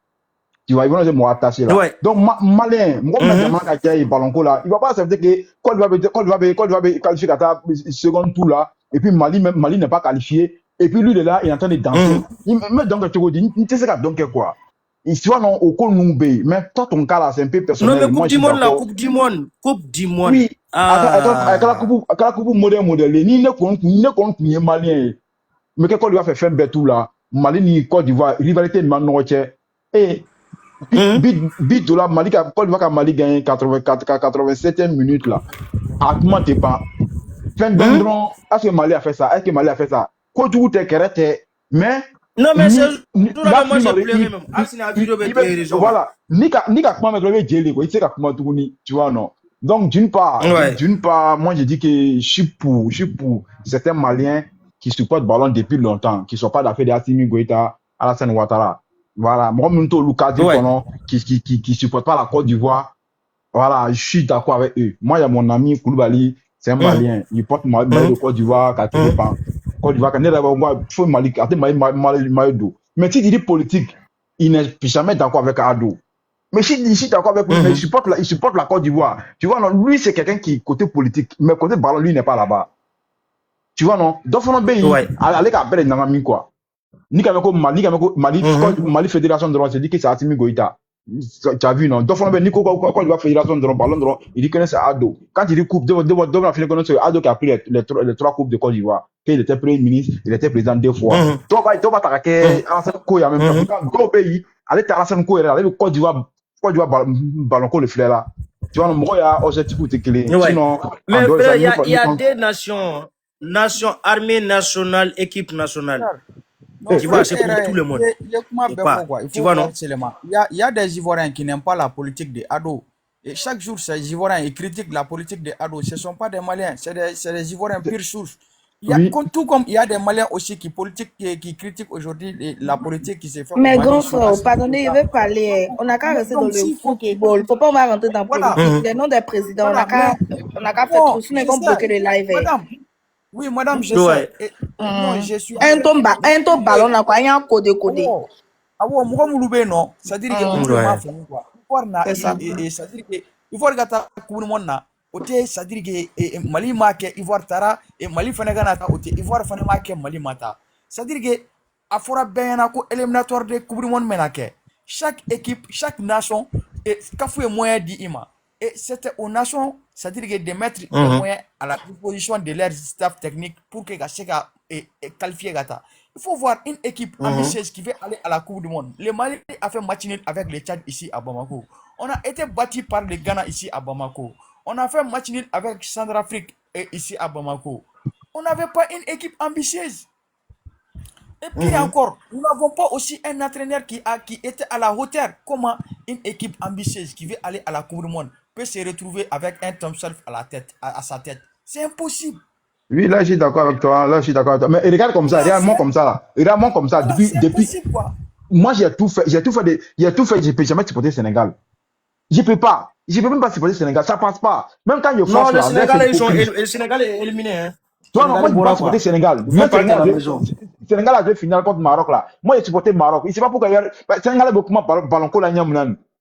Tu vois, Ivoire, c'est moi attaché là. Ouais. Donc, Malien, moi, je Ballonco là, il va pas accepter que Côte d'Ivoire qualifier à ta second tour là, et puis Mali n'est pas qualifié, et puis lui, il est là, il est en train de danser. Il me donc, tu sais ça, donc quoi? Il soit non, au col Noubé, mais toi, ton cas là, c'est un peu personnel. Non, mais Coupe du Monde. Oui. Avec la Coupe modèle, ni ne compte ni Malien. Mais que Côte d'Ivoire fait faire tout là, Mali ni Côte d'Ivoire, rivalité de Manoche, et bit de la Mali, Côte d'Ivoire Mali gagné 87e minute là. À comment t'es pas? Fin d'endron, est-ce que Mali a fait ça? Côte d'Ivoire t'es carré, mais. Non, mais c'est. Moi, j'ai pleuré même. Arsène a vidéo avec les raisons. Voilà. Ni comment mettre le jelly, quoi. Il sait comment tourner, tu vois, non? Donc, d'une part, moi, je dis que je suis pour certains Maliens qui supportent Ballon depuis longtemps, qui ne sont pas d'affaires d'Assimi Goïta, Alassane Ouattara. Voilà. Moi, Munto Lukadi, qui supportent pas la Côte d'Ivoire. Voilà, je suis d'accord avec eux. Moi, il y a mon ami Koulibaly, c'est un Malien. Il porte Mali de Côte d'Ivoire, Côte d'Ivoire, quand il faut Mali, mais si il dit politique, il n'est jamais d'accord avec Ado. Mais si il est d'accord avec lui, il supporte la Côte d'Ivoire. Tu vois, non, lui, c'est quelqu'un qui, côté politique, mais côté ballon, lui, n'est pas là-bas. Tu vois, non? Donc, on a allez à Belle Nangami, quoi. Ni Mali Fédération de droit, c'est dit que c'est Assimi Goïta. Tu as vu, non? Donc, on a dit Côte d'Ivoire Fédération de droit, ballon de droit, il dit que c'est Ado. Quand il dit coupe, devant la finale, c'est Ado qui a pris les 3 coupes de Côte d'Ivoire. Il était premier ministre, il était président 2 fois. Toi, vas t'arrêter, Alassane Koya, même temps. Gros pays, allez, Alassane Koya, allez, Côte d'Ivoire, Ballonco, le flair là. Tu vois, moi, il y a objectif pour te clés. Sinon, mais il y a des nations, armée nationale, équipe nationale. Tu vois, c'est pour tout le monde. Tu vois, non? Il y a des Ivoiriens qui n'aiment pas la politique des ados. Et chaque jour, ces Ivoiriens ils critiquent la politique des ados. Ce ne sont pas des Maliens, c'est des Ivoiriens pure source. Tout comme il y a des Maliens aussi qui critiquent aujourd'hui la politique qui s'est faite. Mais grand frère, pardonnez, je vais parler. On n'a qu'à rester dans le football. Il ne faut pas rentrer dans la politique. Les noms des présidents, on n'a qu'à faire tout. Sinon, ils vont bloquer le live. Oui, madame, je sais. Non, je suis. Un ton ballon, on a quoi? Il y a un code. Ah ouais, moi, je non. C'est-à-dire que c'est-à-dire que il faut regarder pour le monde là. C'est-à-dire que Mali marque Ivoire tara et Mali Fanaganata Ivoire Fanamake Mali mata. C'est-à-dire que Afora Benako éliminatoire de Coupe du Monde menake. Chaque équipe, chaque nation et Kafou est moyen d'Ima. Et c'était aux nations, c'est-à-dire que de mettre les moyens à la disposition de leur staff technique pour que Gacheka est qualifié Gata. Il faut voir une équipe ambitieuse qui veut aller à la Coupe du Monde. Le Mali a fait match nul avec le Tchad ici à Bamako. On a été battu par le Ghana ici à Bamako. On a fait match nul avec Centrafrique ici à Bamako. On n'avait pas une équipe ambitieuse. Et puis encore, nous n'avons pas aussi un entraîneur qui était à la hauteur. Comment une équipe ambitieuse qui veut aller à la Coupe du Monde peut se retrouver avec un Tom Self à sa tête? C'est impossible. Oui, là, je suis d'accord avec toi. Mais regarde comme ça, réellement comme ça, là. Réellement comme ça. Depuis, moi, j'ai tout fait. Je peux jamais supporter le Sénégal. Je peux même pas supporter le Sénégal. Ça passe pas. Même quand il y a non, le Sénégal est éliminé, hein. Toi, non, moi, je ne peux pas supporter le Sénégal. Le Sénégal a joué finale contre le Maroc, là. Moi, j'ai supporté le Maroc. Il ne sait pas pourquoi le Sénégal a beaucoup de ballon là,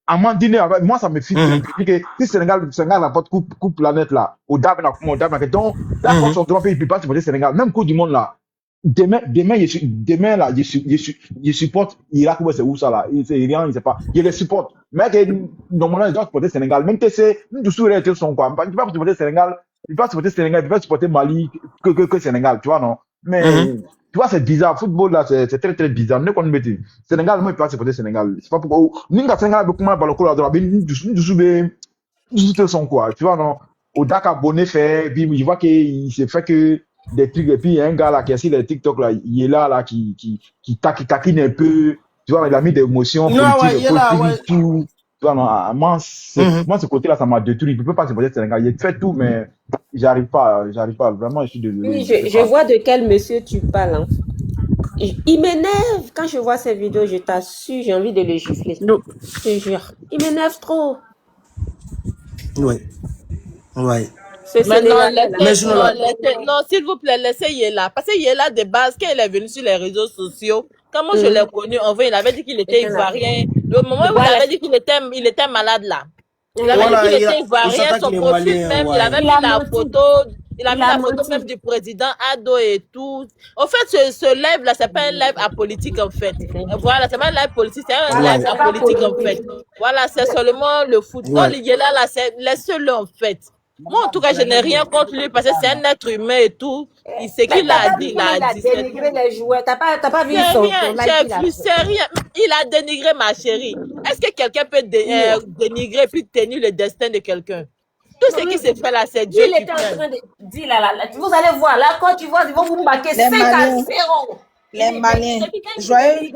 à un moment donné, moi, ça me fait si le Sénégal n'a pas de coupe planète, là, au Dabna, donc, la France, on ne peut pas supporter le Sénégal. Même Coupe du Monde, là. demain là, je supporte Irak, ouais, c'est où ça là? C'est Iran, il sait pas. Je les supporte. Mais normalement, ils doivent supporter Sénégal. Même que c'est, nous, tous les réalités sont quoi? Tu peux pas supporter Sénégal, tu peux pas supporter Sénégal, tu peux pas supporter Mali que Sénégal, tu vois, non? Mais, tu vois, c'est bizarre. Football là, c'est très, très bizarre. Nous, qu'on met, Sénégal, moi, je peux pas supporter Sénégal. C'est pas pourquoi, nous, Sénégal, beaucoup moins, par le coup, là, nous, sont quoi? Tu vois, non? Au Dakar, Bonnet fait, puis, je vois qu'il s'est fait que, des trucs, et puis il y a un gars là qui est sur les TikTok là, il est là qui taquine un peu, tu vois, il a mis des émotions politiques, tout, tu vois, non, moi, ce côté-là, ça m'a détruit, je peux pas supporter Sénégal, il fait tout, mais j'arrive pas, vraiment, je suis désolé. Oui, je vois de quel monsieur tu parles, hein. Il m'énerve, quand je vois ces vidéos, je t'assure, j'ai envie de le gifler, je te jure, il m'énerve trop. Ouais. Mais non, s'il vous plaît, laissez Yéla. Parce que Yéla, de base, quand il est venu sur les réseaux sociaux, quand moi je l'ai connu, en vrai, il avait dit qu'il était ivoirien. Le moment où il avait dit qu'il était malade là. Il avait dit qu'il était ivoirien, son profil même, il avait mis la photo. Il a mis la photo même du président Ado et tout. En fait, ce live là, c'est pas un live apolitique en fait. Voilà, c'est pas un live politique, c'est un live apolitique en fait. Voilà, c'est seulement le football. Il est là, laisse-le en fait. Moi, en tout cas, je n'ai rien contre lui parce que c'est un être humain et tout. Il sait qu'il a dit. Il a dénigré les joueurs. T'as pas vu son live? C'est rien. Il a dénigré ma chérie. Est-ce que quelqu'un peut dénigrer puis tenir le destin de quelqu'un? Tout ce qui se fait là, c'est Dieu qui était en train de dire là, vous allez voir, là, quand tu vois, ils vont vous marquer 5-0. Les Maliens, joyeux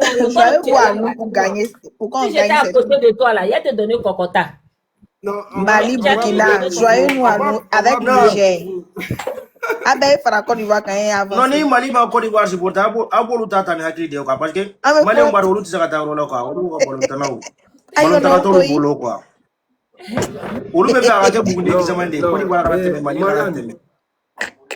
voir nous pour gagner. Pourquoi on gagne? J'étais à côté de toi là, il a te donné Kokota. Mali, Burkina, joyeux nous avec Niger. Ah ben, il fera Côte d'Ivoire quand il avance. Non, ni Mali ma Côte d'Ivoire supporter abolu tata ni hakili de quoi parce que Mali on va rouler ça ta rola quoi. On va bolo tanao. Bolo tanao to bolo quoi. Olu be ba ka bugu de examen de Côte d'Ivoire ka teme Mali ka teme.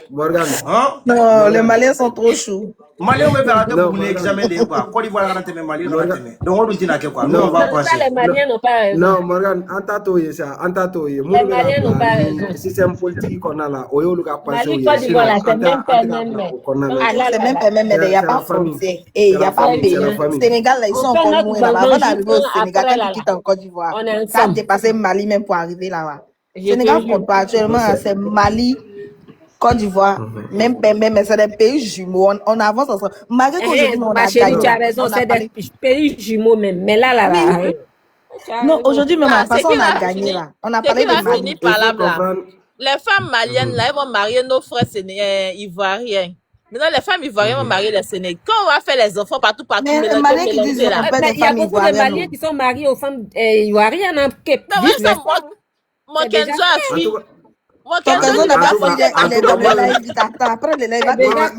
Morgan. Hein? Non, les Maliens sont trop chauds. Mali on be ba ka bugu de examen de quoi. Côte d'Ivoire ka teme Mali ka teme. Donc on dit na que quoi. On va passer. Les Maliens n'ont pas raison. Non, Morgan, antatoye ça, antatoye. Les Maliens n'ont pas raison. Système politique qu'on a là, oyo luka passer. Mali Côte d'Ivoire là, c'est même pas même. C'est même pas même, il n'y a pas frontière. Et il n'y a pas pays. Sénégal là, ils sont encore loin là. Avant d'arriver au Sénégal, quand ils quittent en Côte d'Ivoire, ça a dépassé Mali même pour arriver là-bas. Sénégal ne compte pas actuellement, c'est Mali, Côte d'Ivoire, même mais c'est des pays jumeaux. On avance ensemble. Malgré qu'aujourd'hui, on a gagné. Tu as raison, c'est des pays jumeaux même. Mais là. Non, aujourd'hui, même, de toute façon, on a gagné là. On a parlé de Mali. Les femmes maliennes là, elles vont marier nos frères ivoiriens. Maintenant, les femmes ivoiriennes vont marier les Sénégalais. Quand on va faire les enfants partout, mais les Maliens qui disent qu'on fait des femmes ivoiriennes. Il y a beaucoup de Maliens qui sont mariés aux femmes ivoiriennes. Moi, Kenzo a fui. Moi, Kenzo n'a pas fui.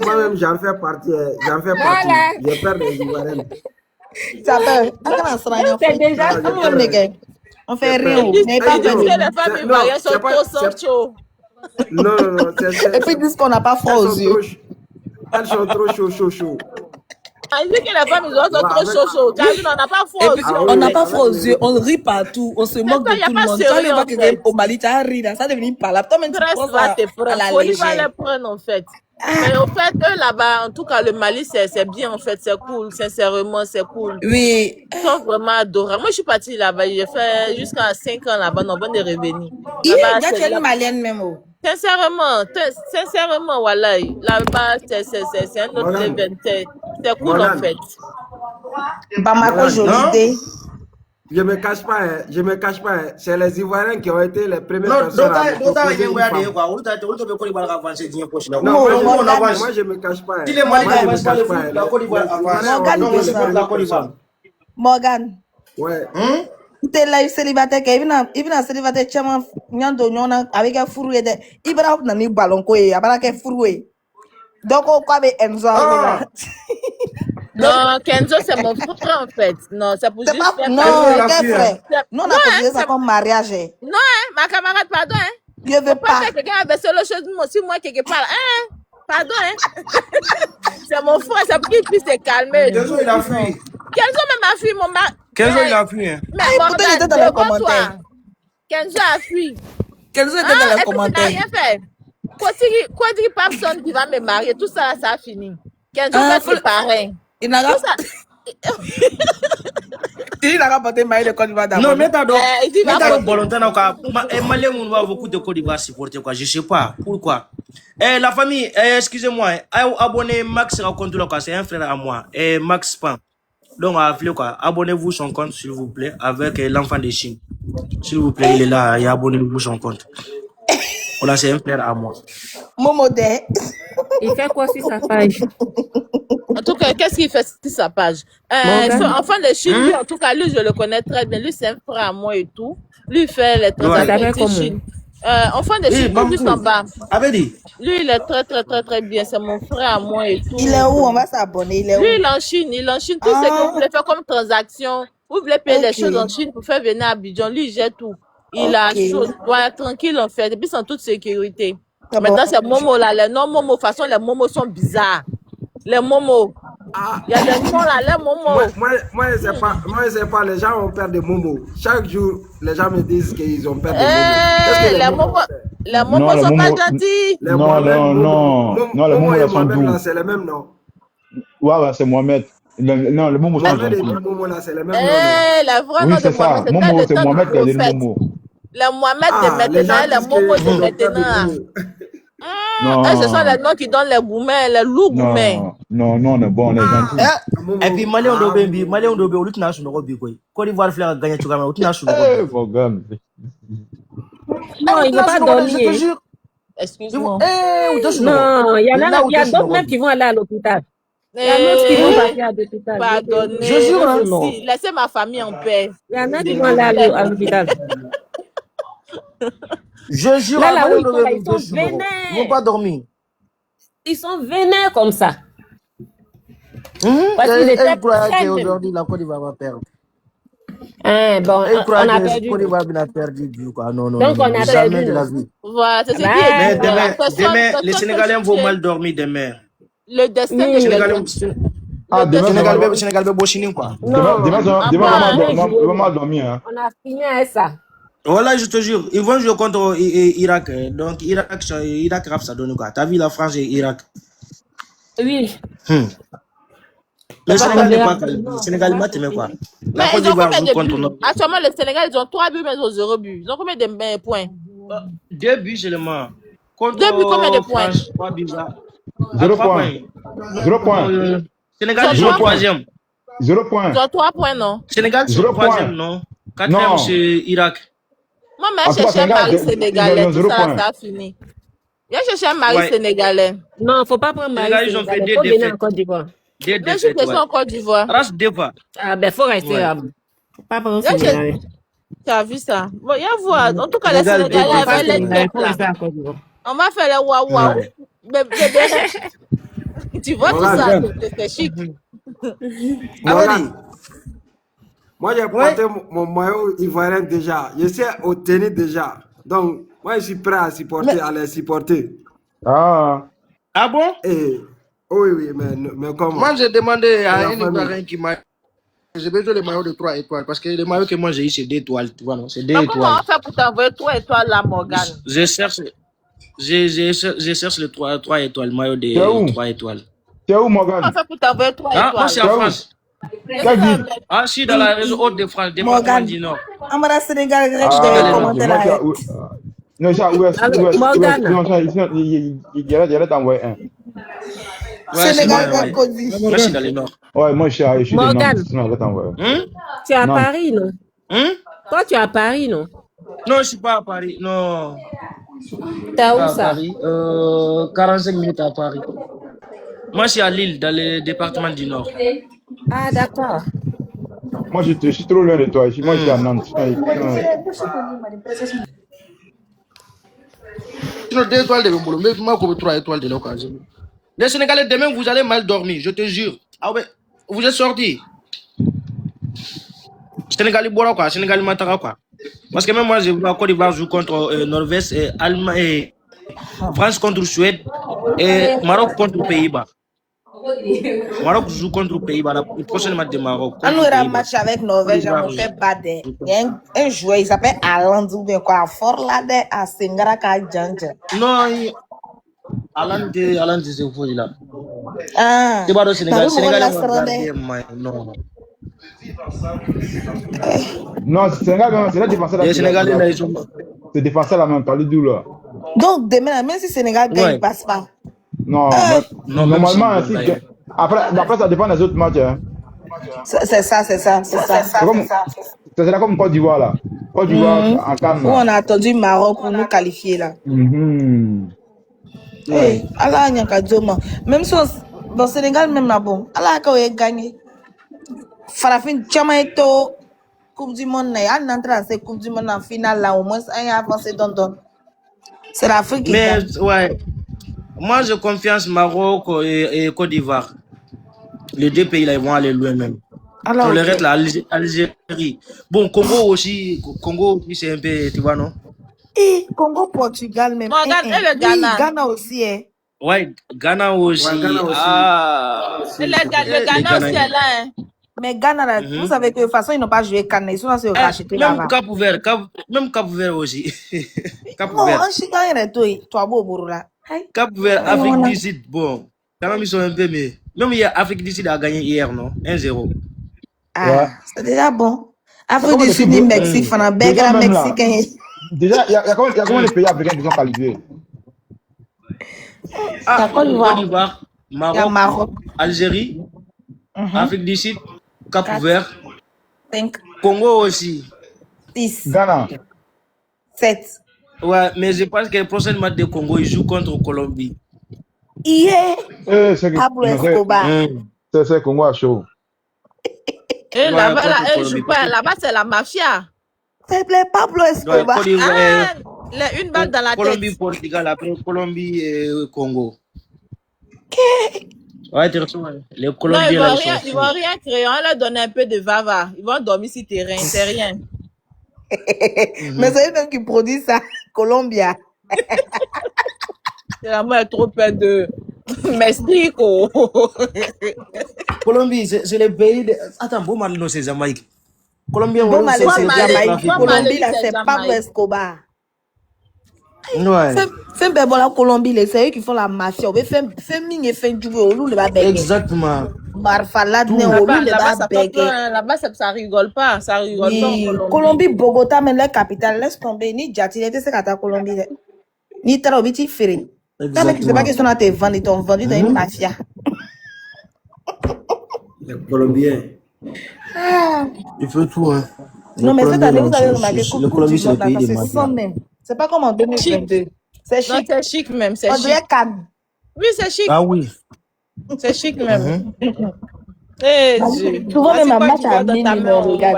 Moi-même, j'en fais partie. J'ai peur des ivoiriennes. Ça peut. C'est déjà on fait rien. Ils disent que les femmes ivoiriennes sont trop chaudes. Non. Et puis ils disent qu'on n'a pas froid aux yeux. Elles sont trop chaud. Ils disent que les femmes ivoiriennes sont trop chaudes. On n'a pas froid aux yeux. On n'a pas froid aux yeux. On rit partout. On se moque de tout le monde. Quand on voit quelqu'un au Mali, tu as ri. Ça devient pas là. Toi-même, tu prends ça à la légère. Va les prendre en fait. Mais en fait, eux là-bas, en tout cas, le Mali, c'est bien en fait, c'est cool, sincèrement, c'est cool. Oui. Ils sont vraiment adorables. Moi, je suis partie là-bas, j'ai fait jusqu'à 5 ans là-bas, non, bon de revenir. Tu es une Malienne même. Sincèrement, voilà, là-bas, c'est un autre événement, c'est cool en fait. Bamako, Jolité. Je me cache pas. C'est les Ivoiriens qui ont été les premiers personnes à me proposer une femme. Moi, je me cache pas. Si les Maliens avancent pas, la Côte d'Ivoire avance. Morgan. Ouais. Tu es là, célibataire, il vient célibataire, chaman, nyando nyona, avec un fourou et il va avoir un ballon, il va avoir un fourou. Donc, on va avoir Enzo. Non, Kenzo, c'est mon frère en fait. Non, c'est pour juste faire. Non, frère. Non, on a posé ça comme mariage. Non, ma camarade, pardon. Je veux pas. Quelqu'un avait seul chose de moi, si moi, quelque part. Pardon, c'est mon frère, c'est pour qu'il puisse se calmer. Kenzo, il a fui. Kenzo même a fui, mon mari. Kenzo, il a fui. Mais pourtant, il était dans les commentaires. Kenzo a fui. Kenzo était dans les commentaires. Il n'a rien fait. Quoi dire personne qui va me marier, tout ça, ça a fini. Kenzo va se pareil. Il n'a pas... Il n'a pas porté maille de Côte d'Ivoire d'abord. Non, mais t'as donc volontaire quoi. Malien on va beaucoup de Côte d'Ivoire supporter quoi. Je sais pas pourquoi. La famille, excusez-moi, abonnez Max sur compte là quoi. C'est un frère à moi. Max Pan. Donc quoi. Abonnez-vous son compte s'il vous plaît avec l'enfant de Chine. S'il vous plaît, il est là. Et abonnez-vous son compte. Voilà, c'est un frère à moi. Momo de. Il fait quoi sur sa page? En tout cas, qu'est-ce qu'il fait sur sa page? Enfant de Chine, lui, en tout cas, lui, je le connais très bien. Lui, c'est un frère à moi et tout. Lui, il fait les transactions de Chine. Enfant de Chine, plus en bas. Lui, il est très bien. C'est mon frère à moi et tout. Il est où? On va s'abonner. Il est où? Lui, il est en Chine. Il est en Chine. Tout ce que vous voulez faire comme transaction, vous voulez payer des choses en Chine pour faire venir à Abidjan. Lui, il gère tout. Il a chose. Voilà, tranquille, en fait. Et puis, c'est en toute sécurité. Maintenant, c'est Momo là. Les noms Momo, de toute façon, les Momos sont bizarres. Les Momo. Il y a des noms là, les Momo. Moi, je sais pas. Les gens ont peur de Momo. Chaque jour, les gens me disent qu'ils ont peur de Momo. Les Momo sont pas gentils. Non, les Momo sont doux. C'est le même nom. Ouais, c'est Mohamed. Non, le Momo sont gentils. C'est le même nom. Oui, c'est ça. Momo, c'est Mohamed qui a dit le Momo. Les Mohamed de maintenant, les Momo de maintenant. Ce sont les noms qui donnent les gourmets, les loups gourmets. Non, on est bon, on est gentils. Et puis, Malien Dobe, au lieu de national Robi, Côte d'Ivoire, faire gagner tout le monde, au lieu de national Robi. Non, il ne va pas dormir. Excuse-moi. Non, il y a d'autres même qui vont aller à l'hôpital. Il y a d'autres qui vont passer à l'hôpital. Pardonnez. Je jure, laissez ma famille en paix. Il y en a qui vont aller à l'hôpital. Je jure, là où ils sont vénères. Ils vont pas dormir. Ils sont vénères comme ça. Parce qu'ils étaient prêts qu'aujourd'hui la Côte d'Ivoire va perdre. Bon, on a perdu. Côte d'Ivoire a perdu du quoi. Non. Donc on a jamais perdu de la vie. Voilà, c'est ce qui Mais est. demain, les Sénégalais vont mal dormir demain. Le destin de Sénégal. Sénégal va bochiner quoi. Demain, va mal dormir. On a fini avec ça. Voilà, je te jure, ils vont jouer contre Irak. Donc, Irak rap, ça donne quoi? T'as vu la France et Irak? Oui. Le Sénégal n'est pas calme. Le Sénégal m'a aimé quoi? La Côte d'Ivoire joue contre nous. Actuellement, le Sénégal, ils ont 3 buts, mais ils ont 0 but. Ils ont combien de points? 2 buts seulement. 2 buts, combien de points? 3 buts là. 0 points. 0 points. Sénégal, ils sont 3e. 0 points. Ils ont 3 points, non? Sénégal, ils sont 3e, non? 4e, c'est Irak. Moi, j'ai cherché un mari sénégalais, tout ça a fini. J'ai cherché un mari sénégalais. Non, il ne faut pas prendre mari sénégalais. Ils ont fait 2 défaites. En Côte d'Ivoire. Je suis descendu en Côte d'Ivoire. Race 2 fois. Ah, ben, il faut rester là. Faut pas prendre sénégalais. Tu as vu ça? Bon, il y a voir. En tout cas, les Sénégalais avaient les têtes là. On va faire les waouh. Tu vois tout ça? C'est chic. Moi, j'ai porté mon maillot ivoirien déjà. Je sais au tennis déjà. Donc, moi, je suis prêt à les supporter. Ah bon? Oui, mais comment? Moi, j'ai demandé à un Ivoirien qui m'a... J'ai besoin de maillots de 3 étoiles. Parce que les maillots que moi j'ai eu, c'est 2 étoiles. Tu vois, non? C'est 2 étoiles. Comment on fait pour t'envoyer 3 étoiles là, Morgane? Je cherche les 3 étoiles, maillot de 3 étoiles. C'est où, Morgane? Comment on fait pour t'envoyer 3 étoiles? Moi, c'est en France. Je suis dans la région haute de France, département du Nord. Amara Sénégal, non, ça, où est-ce non, ça, il allait t'envoyer un. Sénégal, moi, je suis dans le Nord. Ouais, moi, je suis dans le Nord. Sinon, il allait t'envoyer. Tu es à Paris, non? Toi, tu es à Paris, non? Non, je ne suis pas à Paris, non. T'es où ça? 45 minutes à Paris. Moi, je suis à Lille, dans le département du Nord. Ah, d'accord. Moi, je suis trop loin de toi. Moi, je suis à Nantes. Sinon, 2 étoiles de boulot, mais moi, comme 3 étoiles de l'occasion. Les Sénégalais, demain, vous allez mal dormir, je te jure. Ah ouais, vous êtes sortis. Sénégalais, boira quoi? Sénégalais, matara quoi? Parce que même moi, je vois Côte d'Ivoire joue contre Norvège et Allemagne et France contre Suède et Maroc contre Pays-Bas. Maroc joue contre Pays-Bas, le prochain match de Maroc. On aura un match avec Norvège, on fait bader. Il y a un joueur, il s'appelle Aland ou bien quoi, fort là à Sengara Djanja. Non, Alan c'est faux là. Ah. C'est pas le Sénégal. Sénégal non. Non, Sénégal, c'est la défense là. Les Sénégalais là, ils sont. C'est défenseur là même, pas le doux là. Donc demain, même si Sénégal gagne, il passe pas. Non, normalement, après ça dépend des autres matchs. Hein. C'est ça. C'est là comme Côte d'Ivoire là. Côte d'Ivoire en calme. Où on a attendu Maroc pour nous qualifier là. Hey, Allah même si bon Sénégal même là bon, Allah quand il gagné. Farafin Chamaito Coupe du Monde là, on entre à cette Coupe du Monde en finale là au moins un avancé don. C'est l'Afrique qui gagne. Mais ouais. Moi je confiance Maroc et Côte d'Ivoire. Les deux pays là ils vont aller loin même. Alors le reste là Algérie. Bon Congo aussi c'est un peu tu vois non? Et Congo Portugal même. Le Ghana. Ghana aussi hein. Ouais, Ghana aussi. Ah. Le Ghana aussi est là hein. Mais Ghana là, vous savez que de toute façon ils n'ont pas joué Ghana, ils sont là se racheter là. Même Cap Vert aussi. Cap non, Vert. un chita est toi beau là. Cap Vert, Afrique du Sud, bon. Quand même ils sont un peu mais même hier Afrique du Sud a gagné hier non 1-0. Ah, c'est déjà bon. Afrique du Sud, Mexique, Fana Belgique, Mexicain. Déjà, il y a combien de pays africains qui sont qualifiés? Côte d'Ivoire, Maroc, Algérie, Afrique du Sud, Cap Vert, 5, Congo aussi. 6, Ghana, 7. Ouais, mais je pense que le prochain match de Congo, ils jouent contre Colombie. Pablo Escobar. C'est Congo à chaud. Et là-bas, elle joue pas. Là-bas, c'est la mafia. C'est Pablo Escobar. Une balle dans la tête. Colombie, Portugal, après Colombie et Congo. Ouais, tu reçois. Les Colombiens, non, ils vont rien créer. On leur donne un peu de vava. Ils vont dormir sur terrain. C'est rien. Mais c'est eux-mêmes qui produisent ça. Colombia. C'est vraiment trop peur de Mexico. Colombie, c'est le pays de. Attends, bon, maintenant, c'est Jamaïque. Colombien, c'est Jamaïque. Colombie, là, c'est Pablo Escobar. Ouais. C'est bon, la Colombie, c'est eux qui font la mafia. Exactement. Là-bas, ça rigole pas. Ça rigole pas. Colombie, Bogota, mais la capitale, laisse tomber. Ni Djatilete, c'est qu'à Colombie. Ni Tarobiti, Ferré. C'est pas question de te vendre, ils t'ont vendu dans une mafia. Les Colombiens. Il faut tout, hein. Non, mais cette année, vous avez remarqué que le Colombie, c'est le pays des mafias. C'est pas comme en 2022. C'est chic. C'est chic même. C'est chic. Oui, c'est chic. Ah oui. C'est chic même. Eh Dieu. Souvent même un match à minuit.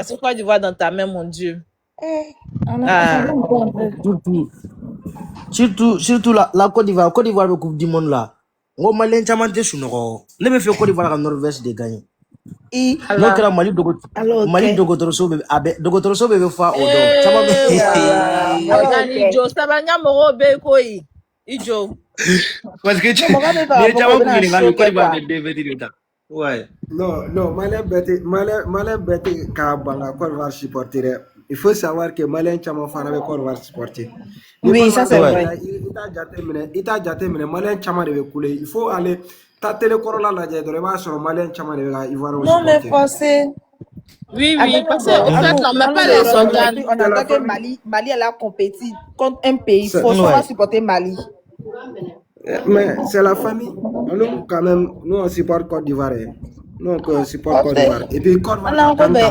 C'est quoi tu vois dans ta main, mon Dieu. Surtout la Côte d'Ivoire. Côte d'Ivoire, le Coupe du Monde là. On m'a l'intimité sur nous. Ne me fait Côte d'Ivoire en Norvège de gagner. Donc là, Mali Dogotoroso bebe fa odo. Ijo sabanya moro be koi. Ijo. Parce que tu les Tchama pour les Côte d'Ivoire de ouais. Non, Malin bête Kabanga Côte d'Ivoire supporter. Il faut savoir que Malin Tchama fana be Côte d'Ivoire supporter. Oui, ça c'est vrai. Il t'a jaté mais Malin Tchama devait couler. Il faut aller ta télécorola la j'ai de sur Malin Tchama devait Ivoire aussi. Non mais forcé. Oui, parce qu'en fait, on met pas les organes. On attend que Mali elle a compétit contre un pays. Il faut soit supporter Mali. Mais c'est la famille. Nous, quand même, nous on supporte Côte d'Ivoire. Nous on supporte Côte d'Ivoire. Et puis Côte d'Ivoire. Même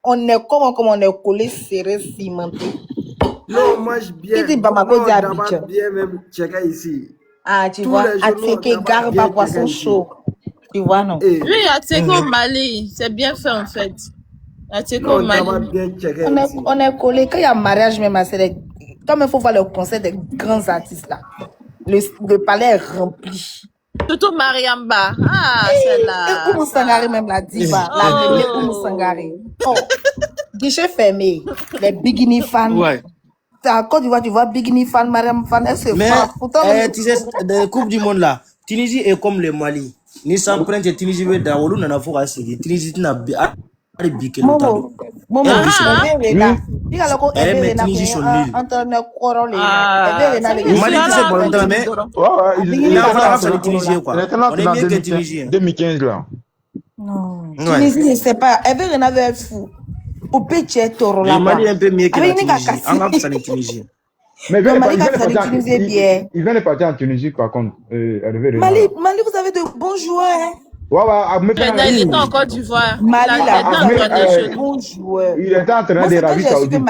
on est comme on est collé, serré, cimenté. Non, moi je bien. Bien même checker ici. Ah, tu vois, Atseke garde pas poisson chaud. Tu vois, non? Oui, Atseke au Mali, c'est bien fait en fait. Atseke au Mali. On est collé. Quand il y a mariage, même, c'est comme il faut voir le concert des grands artistes là. Le palais est rempli. Toto Mariamba. Ah, c'est là. Et Oumou Sangare, même la diva. La bébé Oumou Sangare. Oh, guichet fermé. Les bikini fans. Ouais. À Côte d'Ivoire, tu vois Bikini fan, Mariam fan, elle se frappe. Pourtant, tu sais, la Coupe du Monde là, Tunisie est comme le Mali. Ni s'en prennent, Tunisie veut d'avoir, on a fou à Tunisie n'a Momo, Tunisie, je sais pas. Elle veut rien avec fou. Au péché, toro là. Mali est un peu mieux que la Tunisie. Mais il vient de partir en Tunisie, par contre. Mali, vous avez de bons joueurs. Il est en Côte d'Ivoire. Mali, là, bons joueurs. Il était en train de Arabie Saoudite.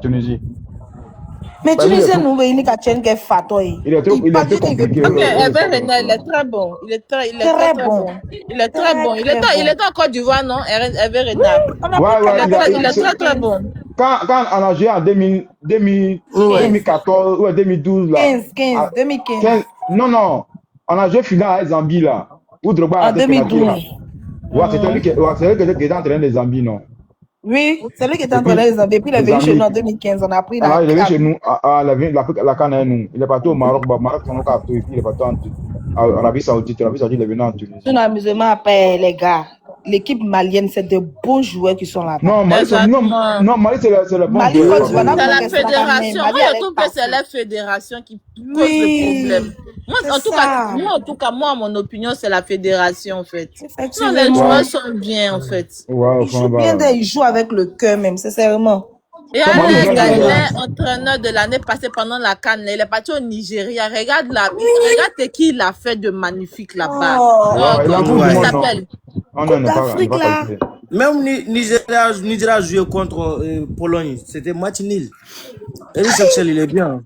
Tunisie. Mais Tunisien, nous voyons qu'à Tchèque est fatouille. Il est trop compliqué. Ok, il est très bon. Il est très bon. Il est très bon. Il est en Côte d'Ivoire, non? Hervé Renard. Il est très très bon. Quand on a joué en 2014 ou 2012 là. 2015. Non. On a joué final à Zambie là. Où Drogba en 2012. Ouais, c'est lui qui était en train de Zambie, non? Oui, c'est lui qui était en train de Zambie. Puis il est venu chez nous en 2015. On a pris la. Il est venu chez nous. La canne à nous. Il est parti au Maroc. Maroc, on a capté. Et puis il est parti en Arabie Saoudite. Arabie Saoudite, il est venu en Tunisie. Son amusement après, les gars. L'équipe malienne, c'est de bons joueurs qui sont là. Non, Mali, c'est le bon joueur. C'est la fédération. Moi, je trouve que c'est la fédération qui pose le problème. Moi, mon opinion, c'est la fédération, en fait. Non, les joueurs sont bien, en fait. Ils jouent avec le cœur, même, sincèrement. Et il est entraîneur de l'année passée pendant la CAN. Il est parti au Nigeria. Regarde qui il a fait de magnifique là-bas. Comment il s'appelle? Même Nigeria a joué contre Pologne. C'était match nul. Eris Axel, il est bien.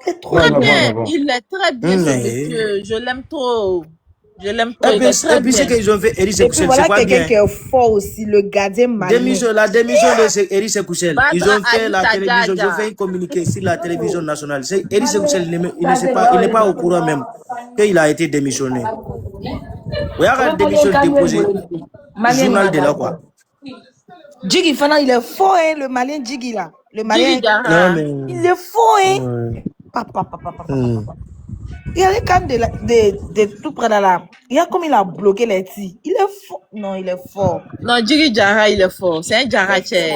Il est très bien, ce monsieur. Je l'aime trop. Et puis ce qu'ils ont fait, Eris Axel, voilà quelqu'un qui est fort aussi, le gardien malien. La démission de Eris Axel. Ils ont fait la télévision, ils ont fait un communiqué sur la télévision nationale. Eris Axel, il n'est pas au courant même qu'il a été démissionné. Regarde la démission déposée. Journal de là, quoi. Djigui Fana, il est fort, hein, le malien Djigui là. Le malien, il est fort, hein. Il y a les cannes de tout près de là. Il y a comme il a bloqué les tirs. Il est fort. Non, il est fort. Non, Djigui Jara, il est fort. C'est un Jara tchè.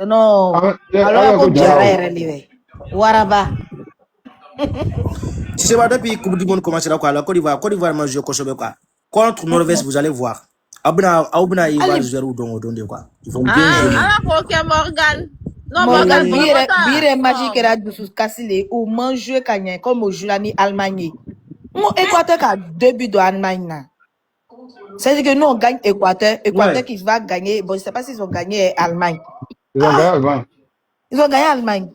Non. Alors, Jara est relevé. Waraba. Tu sais pas, depuis Coupe du Monde commence là, quoi. La Côte d'Ivoire m'a joué quoi. Contre Norvège, vous allez voir. Abuna, il va jouer où quoi. Ils vont bien jouer. Morgan. Non, Morgan, bire magique era douce cassile ou manger kanya comme au Julani Allemagne. Mon Équateur a 2 buts de Allemagne. C'est-à-dire que nous on gagne Équateur qui va gagner. Bon, je sais pas s'ils ont gagné Allemagne. Ils ont gagné Allemagne. Ils ont gagné Allemagne.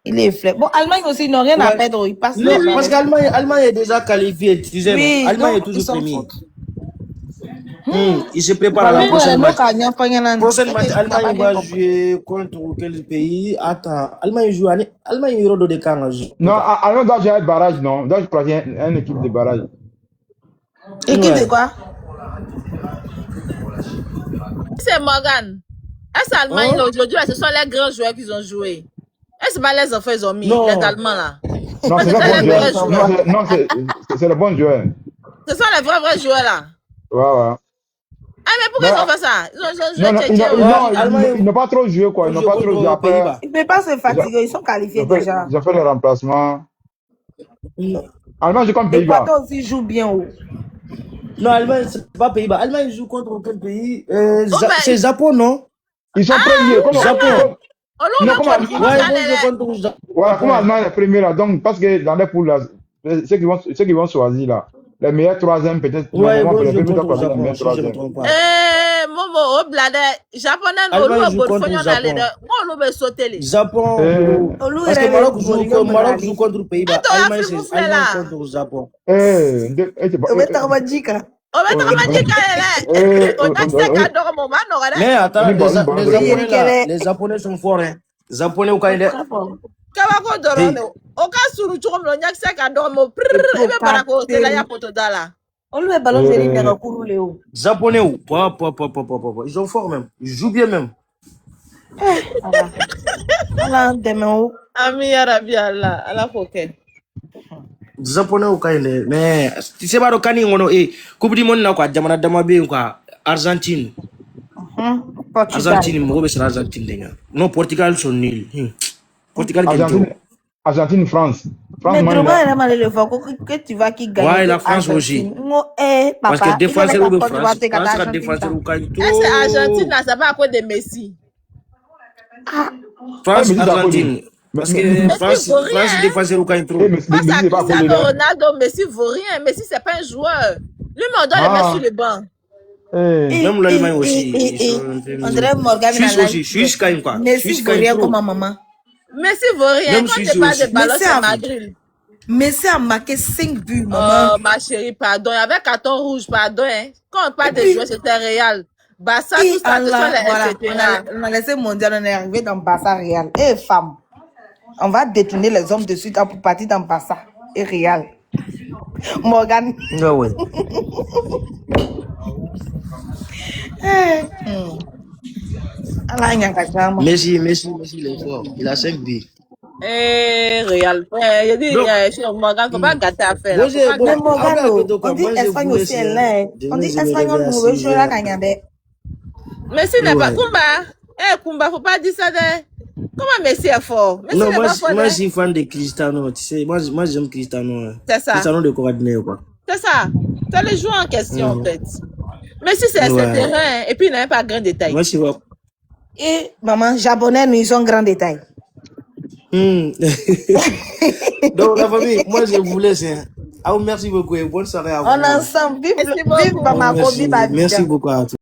Il est frais. Bon, Allemagne aussi, ils n'ont rien à perdre. Ils passent. Parce qu'Allemagne est déjà qualifiée. Tu sais, oui, Allemagne est toujours premier. Il se prépare à la prochaine match. Prochaine match, Allemagne va jouer contre quel pays? Attends, Allemagne joue de camp. Non, Allemagne doit jouer un barrage, non? Doit jouer une équipe de barrage. Équipe de quoi? C'est Morgan. Est-ce Allemagne aujourd'hui, ce sont les grands joueurs qui ont joué? Est-ce pas les enfants ils ont mis les Allemands là? Non, c'est le bon joueur. Non, c'est le bon joueur. Ce sont les vrais joueurs là. Ouais. Ah, mais pourquoi ils ont fait ça? Ils n'ont pas trop joué, quoi. Ils n'ont pas trop joué après. Ils ne peuvent pas se fatiguer, ils sont qualifiés déjà. Ils ont fait le remplacement. Allemagne joue comme Pays-Bas. L'Équateur aussi joue bien haut. Non, Allemagne, c'est pas Pays-Bas. Allemagne joue contre quel pays? C'est Japon, non? Ils sont premiers. Comme Japon. Comme Allemagne est premier là. Donc, parce que dans les poules là, ceux qui vont choisir là. Les meilleurs troisième peut-être. Ouais, Momo, au blade, japonais, on va sauter. Japon. Parce que Maroc joue contre le Pays-Bas. Allemagne contre le Japon. Mais attends, les Japonais sont forts. Les Japonais au Canada. Kabako dorono. Oka suru choko mlo nyak seka dormo. Ebe para ko tela ya poto dala. On lui ballon de l'Inter couru Léo. Japonais ou pas. Ils sont forts même. Ils jouent bien même. Allah demain. Ami Arabi Allah. Allah foke. Japonais au Kainde. Mais tu sais pas, Kani, on est Coupe du Monde, quoi. Jamana Damabe, quoi. Argentine. Argentine, moi, c'est l'Argentine. Non, Portugal sont nuls. Portugal, Argentine, France. Mais que tu vois qui gagne. Ouais, la France aussi. Parce que défenseur ou France, France défenseur ou Kaito. Est-ce que Argentine, ça va après de Messi? France, Argentine. Parce que France défenseur ou Kaito. Face à Cristiano Ronaldo, Messi vaut rien. Messi, c'est pas un joueur. Lui, on doit le mettre sur le banc. Même l'Allemagne aussi. André Morgan, Suisse quand même quoi. Messi vaut rien comme ma maman. Messi vaut rien. Quand tu parles de ballon, c'est Madrid. Messi a marqué 5 buts, maman. Oh, ma chérie, pardon. Il y avait carton rouge, pardon. Hein. Quand on parle de joueurs, c'était Real. Barça, tout ça, voilà, on a laissé mondial, on est arrivé dans Barça Real. Eh, femme, on va détourner les hommes de suite pour partir dans Barça et Real. Morgan. Ouais. Messi, il est fort. Il a 5 buts. Real. Il dit, Morgan, faut pas gâter à faire. Mais Morgan, on dit Espagne aussi, elle est. On dit Espagne, on veut jouer la gagnade. Messi n'est pas Kumba. Kumba, faut pas dire ça. Comment Messi est fort? Messi non, moi je suis fan de Cristiano. Tu sais, moi j'aime Cristiano. C'est ça. Cristiano de coordinateur, quoi. C'est ça. C'est le joueur en question, en fait. Messi, c'est terrain. Et puis, il n'a pas grand détail. Moi, je vois. Et maman, japonais, nous, ils ont grand détail. Donc, la famille, moi, je vous laisse. Merci beaucoup et bonne soirée à vous. On est ensemble. Vive Bamako, vive Abidjan. Merci beaucoup à tous.